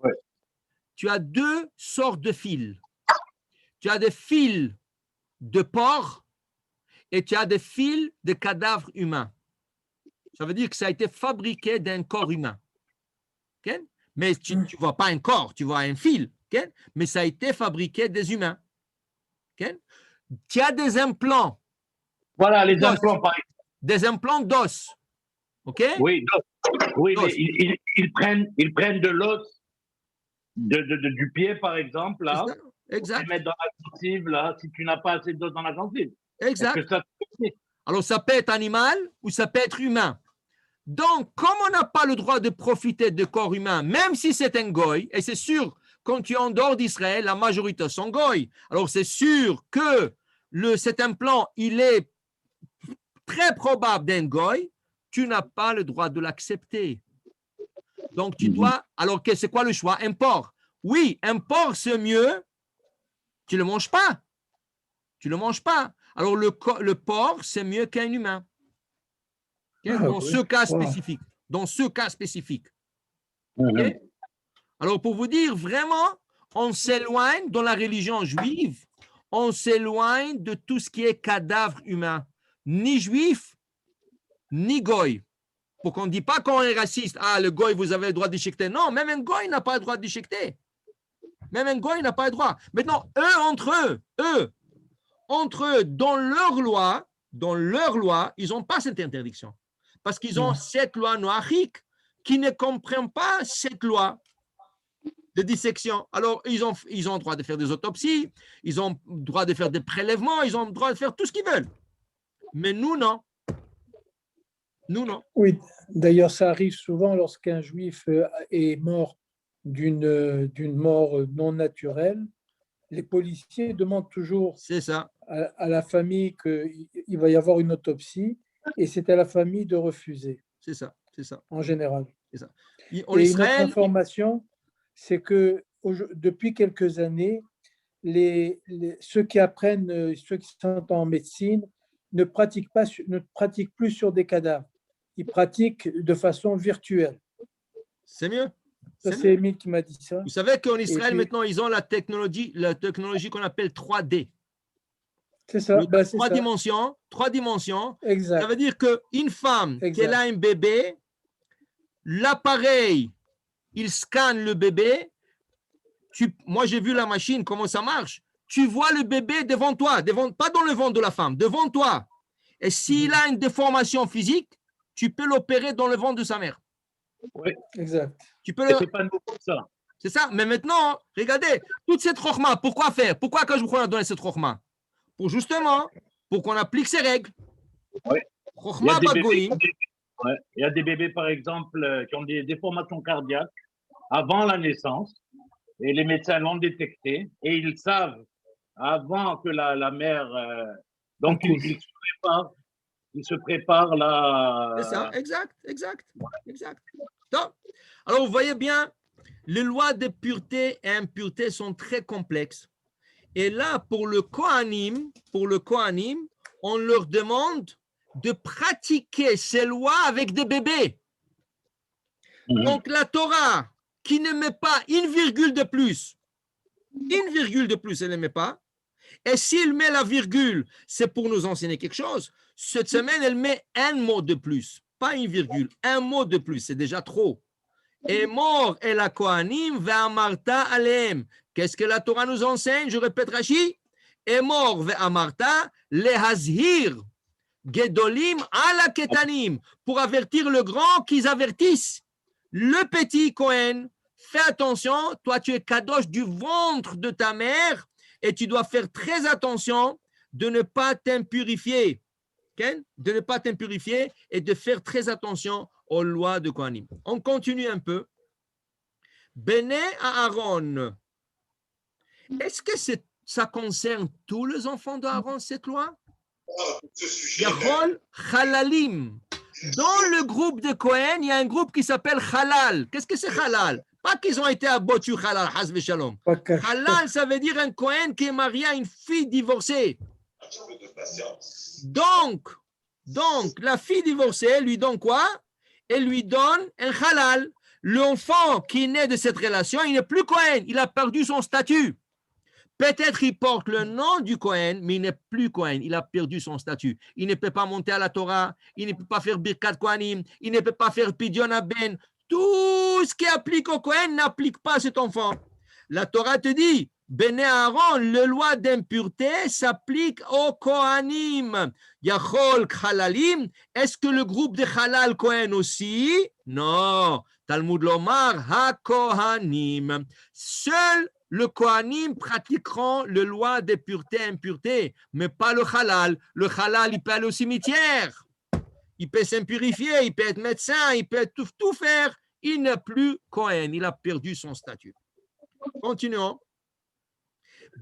Ouais. Tu as 2 sortes de fils. Tu as des fils de porc et tu as des fils de cadavres humains. Ça veut dire que ça a été fabriqué d'un corps humain. Okay? Mais tu ne vois pas un corps, tu vois un fil. Okay? Mais ça a été fabriqué des humains. Okay? Tu as des implants. Voilà, les d'os. implants, par exemple. Des implants d'os. OK? Oui, oui, L'os. mais ils prennent de l'os du pied, par exemple, là. C'est ça. Exact. Ils mettent dans la gencive, là, si tu n'as pas assez d'os dans la gencive. Exact. Est-ce que ça Alors, ça peut être animal ou ça peut être humain. Donc, comme on n'a pas le droit de profiter de corps humain, même si c'est un goy, et c'est sûr, quand tu es en dehors d'Israël, la majorité sont goy. Alors, c'est sûr que cet implant, il est très probable d'un goy, tu n'as pas le droit de l'accepter. Donc, tu dois. Alors, c'est quoi le choix? Un porc. Oui, un porc, c'est mieux. Tu ne le manges pas. Tu ne le manges pas. Alors, le porc, c'est mieux qu'un humain. Okay? Dans ce cas spécifique. Dans ce cas spécifique. Okay? Alors, pour vous dire, vraiment, on s'éloigne dans la religion juive, on s'éloigne de tout ce qui est cadavre humain. Ni juif, ni goy. Pour qu'on ne dise pas qu'on est raciste. Ah, le goy, vous avez le droit d'éjecter. Non, même un goy n'a pas le droit d'éjecter. Même un goy n'a pas le droit. Maintenant, entre eux, dans leur loi, ils n'ont pas cette interdiction. Parce qu'ils ont cette loi noachique qui ne comprend pas cette loi de dissection. Alors, ils ont le droit de faire des autopsies, ils ont le droit de faire des prélèvements, ils ont le droit de faire tout ce qu'ils veulent. Mais nous, non. Nous, non. Oui, d'ailleurs, ça arrive souvent lorsqu'un juif est mort d'une mort non naturelle. Les policiers demandent toujours C'est ça. à la famille qu'il va y avoir une autopsie et c'est à la famille de refuser. C'est ça. En général. C'est ça. En Israël, une autre information, c'est que depuis quelques années, ceux qui apprennent, ceux qui sont en médecine, ne pratiquent plus sur des cadavres. Ils pratiquent de façon virtuelle. C'est mieux. Ça, c'est Émile qui m'a dit ça. Vous savez qu'en Israël, maintenant, ils ont la technologie qu'on appelle 3D. C'est ça. Trois dimensions. Exact. Ça veut dire qu'une femme, qu'elle a un bébé, l'appareil, il scanne le bébé. Moi, j'ai vu la machine, comment ça marche. Tu vois le bébé devant toi, pas dans le ventre de la femme, devant toi. Et s'il a une déformation physique, tu peux l'opérer dans le ventre de sa mère. Oui, exact. C'est pas nouveau ça. C'est ça. Mais maintenant, regardez, toute cette rochma, pourquoi faire? Pourquoi quand je vous ai donné cette rochma? Pour qu'on applique ces règles. Oui. Rochma, pas goïm. Il y a des bébés, par exemple, qui ont des déformations cardiaques avant la naissance, et les médecins l'ont détecté, et ils savent, avant que la mère... donc, ils se préparent là... C'est ça, exact. Donc, alors, vous voyez bien, les lois de pureté et impureté sont très complexes. Et là, pour le Kohanim, on leur demande de pratiquer ces lois avec des bébés. Donc, la Torah, qui ne met pas une virgule de plus, elle ne met pas. Et s'il met la virgule, c'est pour nous enseigner quelque chose. Cette semaine, elle met un mot de plus. pas une virgule, un mot de plus, c'est déjà trop. Emor el hakohanim ve'amarta alehem. Qu'est-ce que la Torah nous enseigne? Je répète Rashi. Emor ve'amarta lehazhir gedolim ala ketanim. Pour avertir le grand qu'ils avertissent. Le petit Kohen, fais attention, toi tu es kadosh du ventre de ta mère et tu dois faire très attention de ne pas t'impurifier. Okay? De ne pas t'impurifier et de faire très attention aux lois de Kohanim. On continue un peu. Béné à Aaron. Est-ce que ça concerne tous les enfants d'Aaron, cette loi? Yachol Chalalim. Dans le groupe de Kohen, il y a un groupe qui s'appelle Halal. Qu'est-ce que c'est Halal? Pas qu'ils ont été abattus Halal, Hazve Shalom. Halal, ça veut dire un Kohen qui est marié à une fille divorcée. Donc, la fille divorcée, elle lui donne quoi? Elle lui donne un halal. L'enfant qui naît de cette relation, il n'est plus Kohen, il a perdu son statut. Peut-être il porte le nom du Kohen, mais il n'est plus Kohen, il a perdu son statut. Il ne peut pas monter à la Torah, il ne peut pas faire Birkat Kohanim, il ne peut pas faire Pidyon Aben. Tout ce qui applique au Kohen n'applique pas à cet enfant. La Torah te dit, Béné Aaron, le loi d'impureté s'applique au Kohanim. Yachol Khalalim, est-ce que le groupe de Halal Kohen aussi? Non. Talmud Lomar, Ha-Kohanim. Seul le Kohanim pratiqueront le loi de pureté et impureté, mais pas le Halal. Le Halal, il peut aller au cimetière. Il peut s'impurifier, il peut être médecin, il peut tout faire. Il n'est plus Kohen, il a perdu son statut. Continuons.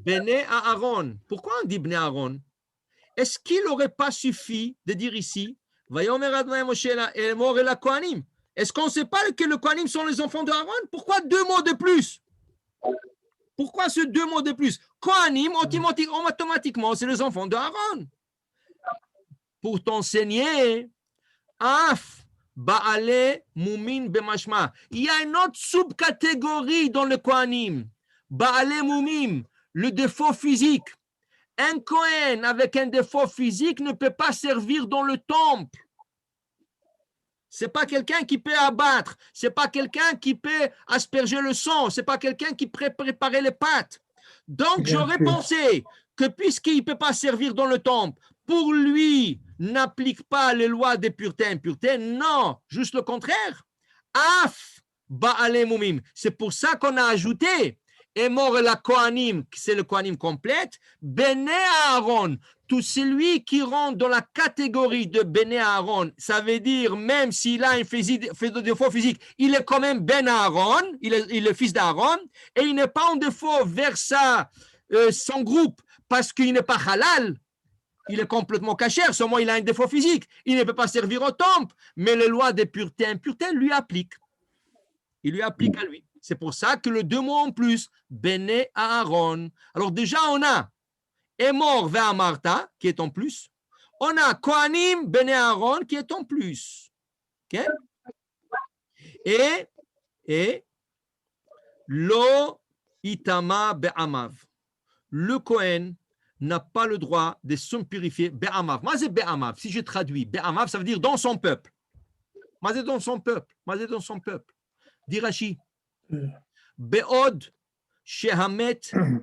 Béné à Aaron. Pourquoi on dit Béné Aaron? Est-ce qu'il n'aurait pas suffi de dire ici, est-ce qu'on ne sait pas que les Kohanim sont les enfants d'Aaron? Pourquoi 2 mots de plus? Pourquoi ce 2 mots de plus? Kohanim, automatiquement, c'est les enfants d'Aaron. Pour t'enseigner, Af, Baale, Moumin, Bemashma. Il y a une autre sous-catégorie dans le Kohanim. Baale, Moumim, le défaut physique. Un Kohen avec un défaut physique ne peut pas servir dans le temple. Ce n'est pas quelqu'un qui peut abattre. Ce n'est pas quelqu'un qui peut asperger le sang. Ce n'est pas quelqu'un qui peut préparer les pâtes. Donc, j'aurais pensé que puisqu'il ne peut pas servir dans le temple, pour lui, n'applique pas les lois de pureté et impureté. Non, juste le contraire. Af, Baale Moumim. C'est pour ça qu'on a ajouté Emor la Kohanim, c'est le Kohanim complète, Béné Aaron, tout celui qui rentre dans la catégorie de Béné Aaron, ça veut dire même s'il a un défaut physique, il est quand même Ben Aaron, il est le fils d'Aaron, et il n'est pas en défaut vers son groupe parce qu'il n'est pas halal, il est complètement cachère, seulement il a un défaut physique, il ne peut pas servir au temple, mais les lois de pureté et impureté lui appliquent. Il lui applique à lui. C'est pour ça que le 2 mots en plus, Béné Aaron. Alors déjà, on a Emor ve'amarta, qui est en plus. On a Kohanim, Béné Aaron, qui est en plus. Okay? Et Lo itama be'amav. Le Kohen n'a pas le droit de se purifier. Be'amav. Moi, c'est be'amav. Si je traduis, be'amav, ça veut dire dans son peuple. Moi, c'est dans son peuple. Moi, c'est dans son peuple. Dit Rashi. Be'od shehamet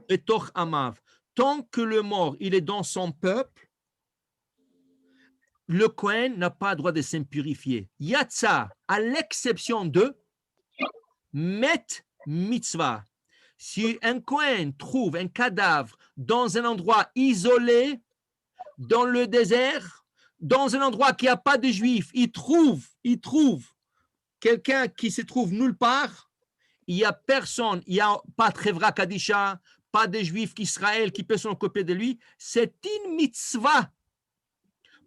betoch amav. Tant que le mort, il est dans son peuple, le Kohen n'a pas le droit de s'impurifier. Yatsa, à l'exception de met mitzvah. Si un Kohen trouve un cadavre dans un endroit isolé, dans le désert, dans un endroit qui n'a pas de juifs, il trouve quelqu'un qui se trouve nulle part, il n'y a personne, il n'y a pas de Chevra Kadisha, pas de juifs d'Israël qui peut s'occuper de lui. C'est une mitzvah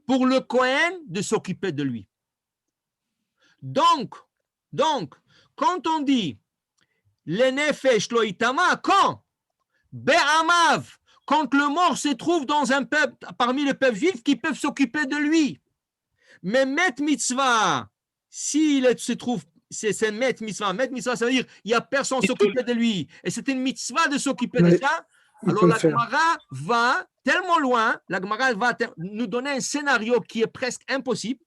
pour le Kohen de s'occuper de lui. Donc, quand on dit le nefesh lo itama, quand be'amav, quand le mort se trouve dans un peuple, parmi les peuples juifs qui peuvent s'occuper de lui. Mais met mitzvah, s'il se trouve, c'est met mitzvah. Met mitzvah, ça veut dire il n'y a personne à s'occuper de lui. Et c'est une mitzvah de s'occuper de ça. Alors la Gemara va tellement loin, la Gemara va nous donner un scénario qui est presque impossible.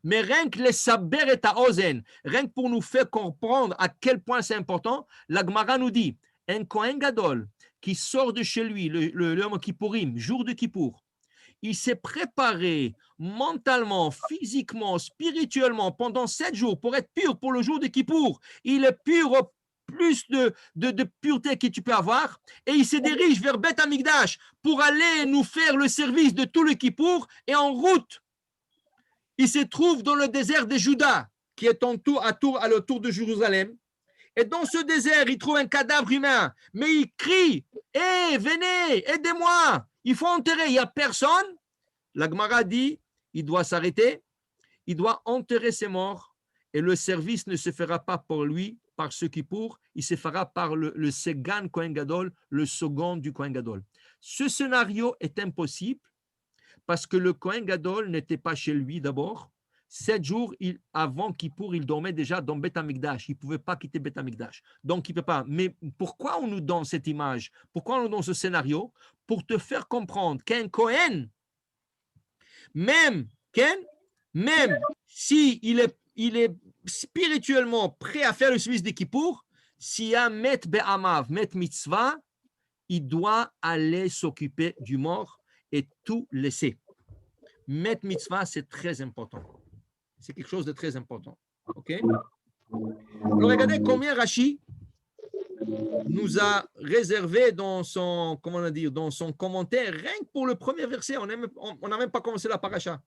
Mais rien que les saber et ta ozen, rien que pour nous faire comprendre à quel point c'est important, la Gemara nous dit, un Kohen Gadol qui sort de chez lui, le Yom Kippourim, jour de Kippour, il s'est préparé mentalement, physiquement, spirituellement pendant 7 jours pour être pur pour le jour de Kippour. Il est pur au plus de pureté que tu peux avoir et il se dirige vers Beth Amikdash pour aller nous faire le service de tout le Kippour et en route, il se trouve dans le désert de Juda qui est à l'autour de Jérusalem. Et dans ce désert, il trouve un cadavre humain, mais il crie, « Hé, venez, aidez-moi, il faut enterrer. » Il n'y a personne. La Gemara dit, il doit s'arrêter, il doit enterrer ses morts et le service ne se fera pas pour lui, par ceux qui pour, il se fera par le Segan Kohen Gadol, le second du Kohen Gadol. Ce scénario est impossible parce que le Kohen Gadol n'était pas chez lui d'abord. 7 jours avant Kippour, il dormait déjà dans Beth Amikdash. Il ne pouvait pas quitter Beth Amikdash. Donc, il ne peut pas. Mais pourquoi on nous donne cette image? Pourquoi on nous donne ce scénario? Pour te faire comprendre qu'un Kohen, même si il est spirituellement prêt à faire le service de Kippour, s'il y a Met Be'amav, Met Mitzvah, il doit aller s'occuper du mort et tout laisser. Met Mitzvah, c'est très important. C'est quelque chose de très important. OK? Alors, regardez combien Rashi nous a réservé dans son, dans son commentaire, rien que pour le premier verset. On n'a même pas commencé la paracha.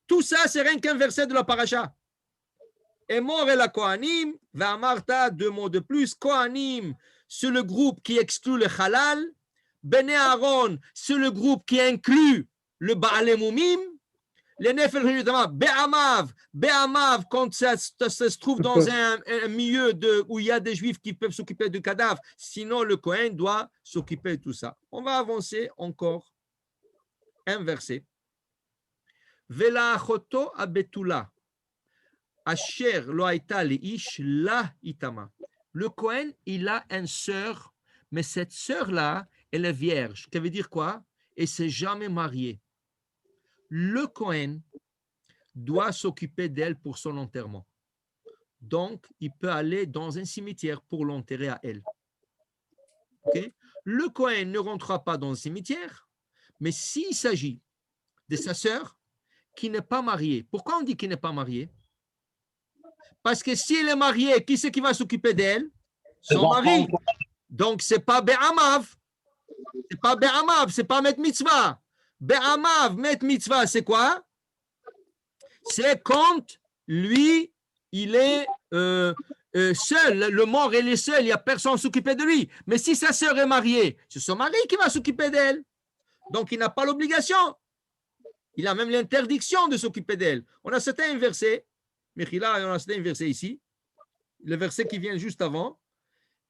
Tout ça, c'est rien qu'un verset de la paracha. Et mort et la Kohanim, Va'amarta, 2 mots de plus. Kohanim, c'est le groupe qui exclut le halal. Bene Aaron, c'est le groupe qui inclut le Baal Mumim. Les Nefel, Be'amav, quand ça se trouve dans un milieu où il y a des Juifs qui peuvent s'occuper du cadavre, sinon le Kohen doit s'occuper de tout ça. On va avancer encore un verset. Vela achoto abetula, asher lo haïta leish la itama. Le Kohen, il a une sœur, mais cette sœur-là, elle est vierge. Ça veut dire quoi? Et s'est jamais mariée. Le Kohen doit s'occuper d'elle pour son enterrement. Donc, il peut aller dans un cimetière pour l'enterrer à elle. Okay? Le Kohen ne rentrera pas dans le cimetière, mais s'il s'agit de sa sœur qui n'est pas mariée, pourquoi on dit qu'il n'est pas mariée? Parce que s'il est marié, qui c'est qui va s'occuper d'elle? Son mari. Donc, ce n'est pas Be'amav. C'est pas Met Mitzvah. Be'amav, Met Mitzvah, c'est quoi? C'est quand lui, il est seul, le mort, il est seul, il n'y a personne à s'occuper de lui. Mais si sa sœur est mariée, c'est son mari qui va s'occuper d'elle. Donc, il n'a pas l'obligation. Il a même l'interdiction de s'occuper d'elle. On a certains versets, Mechila, on a certains versets ici, le verset qui vient juste avant,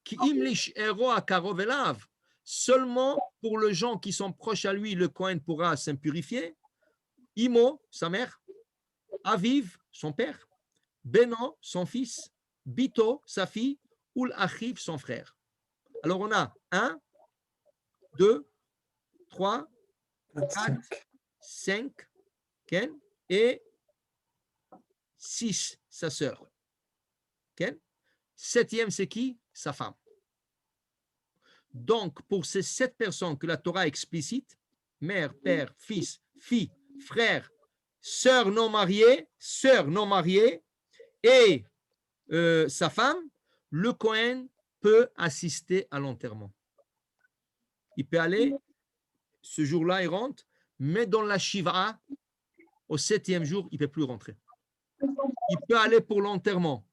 qui imlish ero akarov elav. Seulement pour les gens qui sont proches à lui, le Kohen pourra s'impurifier. Imo, sa mère. Aviv, son père. Beno, son fils. Bito, sa fille. Ul Achiv, son frère. Alors on a 1, 2, 3, 4, 5, et 6, sa sœur. 7e, c'est qui? Sa femme. Donc, pour ces 7 personnes que la Torah explicite, mère, père, fils, fille, frère, sœur non mariée et sa femme, le Kohen peut assister à l'enterrement. Il peut aller, ce jour-là, il rentre, mais dans la Shiva, au 7e jour, il ne peut plus rentrer. Il peut aller pour l'enterrement,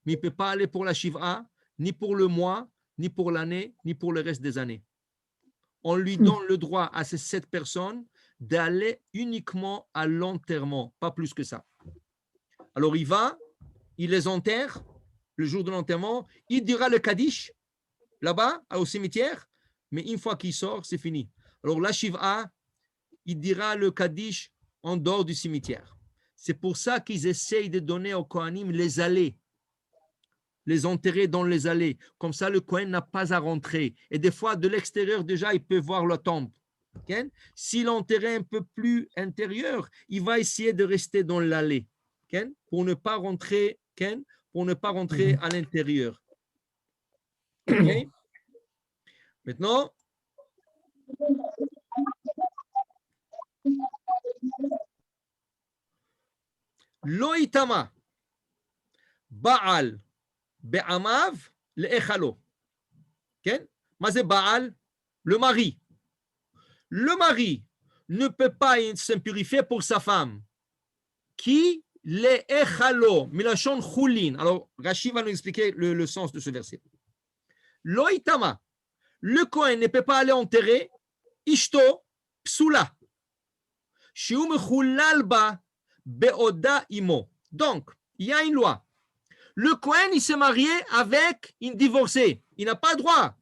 mais il ne peut pas aller pour la Shiva, ni pour le mois, ni pour l'année, ni pour le reste des années. On lui donne le droit à ces 7 personnes d'aller uniquement à l'enterrement, pas plus que ça. Alors il va, il les enterre, le jour de l'enterrement, il dira le Kaddish, là-bas, au cimetière, mais une fois qu'il sort, c'est fini. Alors la Shiva, il dira le Kaddish en dehors du cimetière. C'est pour ça qu'ils essayent de donner aux Kohanim les allées, les enterrer dans les allées. Comme ça, le Kohen n'a pas à rentrer. Et des fois, de l'extérieur, déjà, il peut voir la tombe. Okay? S'il est enterré un peu plus intérieur, il va essayer de rester dans l'allée, okay? Pour ne pas rentrer, okay? Pour ne pas rentrer à l'intérieur. Okay? Maintenant, Loïtama, Baal, Be'amav, Le'echalo. Okay? Mais c'est Baal, le mari. Le mari ne peut pas se purifier pour sa femme. Qui les echalo, milachon chulin. Alors, Rashi va nous expliquer le sens de ce verset. Loïtama, le Kohen ne peut pas aller enterrer Ishto psula. Shiu mechulal ba beoda imo. Donc, il y a une loi. Le Kohen, il s'est marié avec une divorcée. Il n'a pas droit.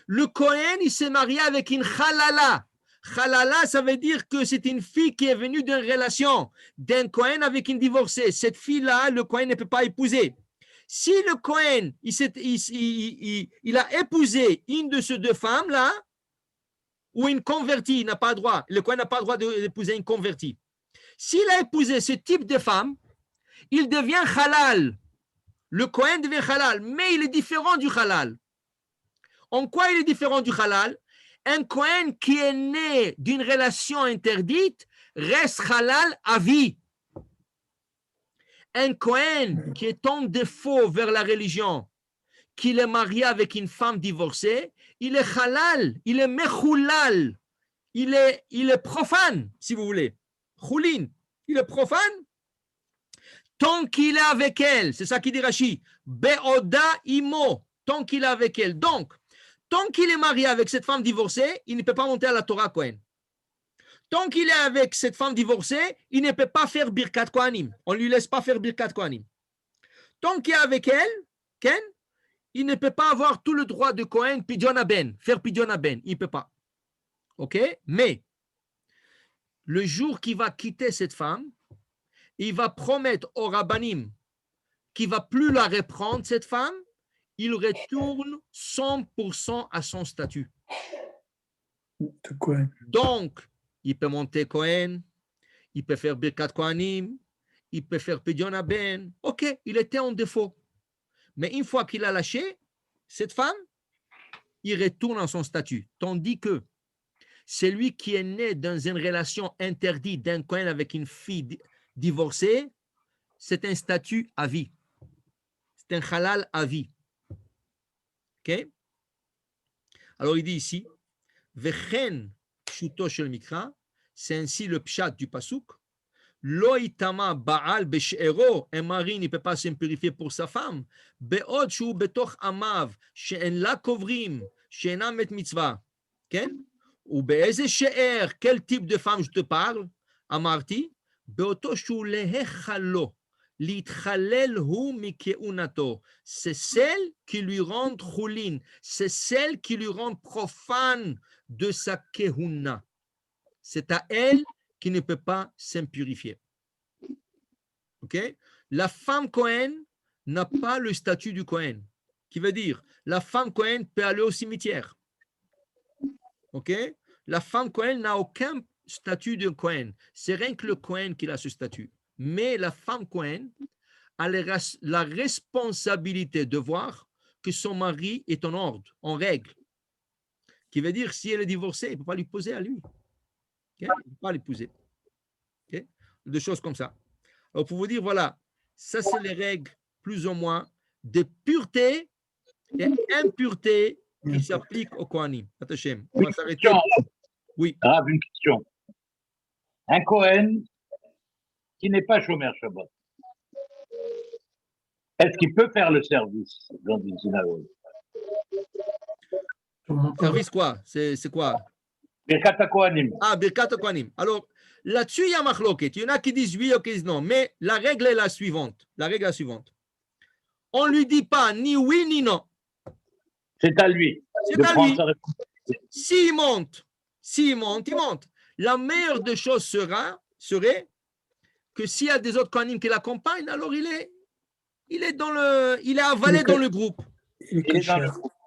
Le Kohen, il s'est marié avec une halala. Halala, ça veut dire que c'est une fille qui est venue d'une relation d'un Kohen avec une divorcée. Cette fille-là, le Kohen ne peut pas épouser. Si le Kohen, il a épousé une de ces deux femmes-là, ou une convertie, il n'a pas le droit. Le Kohen n'a pas le droit d'épouser une convertie. S'il a épousé ce type de femme, il devient halal. Le Kohen devient halal, mais il est différent du halal. En quoi il est différent du halal? Un Kohen qui est né d'une relation interdite reste halal à vie. Un Kohen qui est en défaut vers la religion, qu'il est marié avec une femme divorcée, il est halal, il est mechulal, il est profane, si vous voulez. Chulin, il est profane tant qu'il est avec elle. C'est ça qu'il dit Rashi. Beoda imo, tant qu'il est avec elle. Donc, tant qu'il est marié avec cette femme divorcée, il ne peut pas monter à la Torah Kohen. Tant qu'il est avec cette femme divorcée, il ne peut pas faire Birkat Kohanim. On ne lui laisse pas faire Birkat Kohanim. Tant qu'il est avec elle, Ken, il ne peut pas avoir tout le droit de Kohen, Pidyon Aben, faire Pidyon Aben. Il ne peut pas. OK? Mais, le jour qu'il va quitter cette femme, il va promettre au Rabbanim qu'il ne va plus la reprendre, cette femme, il retourne 100% à son statut. Donc, il peut monter Kohen, il peut faire Birkat Kohanim, il peut faire Pidyon Aben. OK, il était en défaut. Mais une fois qu'il a lâché cette femme, il retourne à son statut. Tandis que celui qui est né dans une relation interdite d'un Kohen avec une fille divorcée, c'est un statut à vie. C'est un halal à vie. OK? Alors il dit ici, Vechen shuto shel mikra, c'est ainsi le pshat du pasuk. Lo itama baal b'she'ero, un mari ne peut pas se purifier pour sa femme. Be'od shu betoch amav, she'en la kovrim, she'ena met mitzvah. OK? Ou be'eze she'er, quel type de femme je te parle? Amarti, be'oto shu lehechalo. C'est celle qui lui rend chulin, c'est celle qui lui rend profane de sa kehuna. C'est à elle qui ne peut pas s'impurifier. Ok? La femme Kohen n'a pas le statut du Kohen, qui veut dire la femme Kohen peut aller au cimetière. Ok? La femme Kohen n'a aucun statut de Kohen. C'est rien que le Kohen qui a ce statut. Mais la femme Kohen a la responsabilité de voir que son mari est en ordre, en règle. Qui veut dire, si elle est divorcée, il ne peut pas lui poser à lui. Okay? Il ne peut pas l'épouser. Okay? Des choses comme ça. Alors, pour vous dire, voilà, ça, c'est les règles, plus ou moins, de pureté et impureté qui s'appliquent au Kohanim. Attachez, on va s'arrêter. Oui. Ah, une question. Un Kohen qui n'est pas chômeur Shabbat, est-ce qu'il peut faire le service dans une synagogue? Service quoi? C'est quoi? Birkat Kohanim. Ah, Birkat Kohanim. Alors, là-dessus, il y a machloket. Il y en a qui disent oui, qui disent non. Mais la règle est la suivante. La règle est la suivante. On ne lui dit pas ni oui ni non. C'est à lui. C'est à lui. S'il monte, il monte. La meilleure des choses serait que s'il y a des autres Kohanim qui l'accompagnent, alors il est avalé dans le groupe.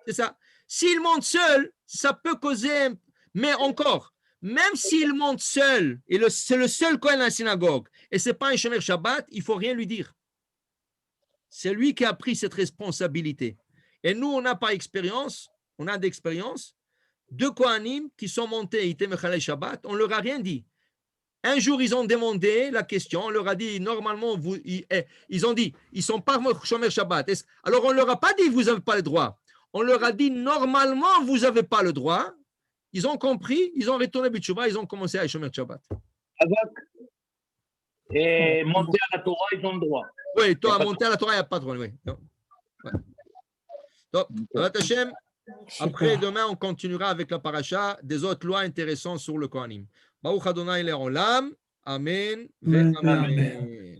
C'est ça. S'il monte seul, ça peut causer, mais encore, même s'il monte seul, et c'est le seul Kohen à la synagogue, et ce n'est pas un Shomer Shabbat, il ne faut rien lui dire. C'est lui qui a pris cette responsabilité. Et nous, on a par expérience, on a d'expérience, 2 Kohanim qui sont montés, ils étaient Mechalel Shabbat, on ne leur a rien dit. Un jour, ils ont demandé la question, on leur a dit, normalement, ils ont dit, ils ne sont pas Shomer Shabbat. Alors, on ne leur a pas dit, vous n'avez pas le droit. On leur a dit, normalement, vous n'avez pas le droit. Ils ont compris, ils ont retourné B'tshuva, ils ont commencé à Shomer Shabbat. Et monter à la Torah, ils ont le droit. Oui, toi, monter à la Torah, il n'y a pas de droit. Oui. Ouais. Donc, Hashem, après, demain, on continuera avec la paracha des autres lois intéressantes sur le Kohanim. Baruch Adonai Le'olam. Amen. Amen.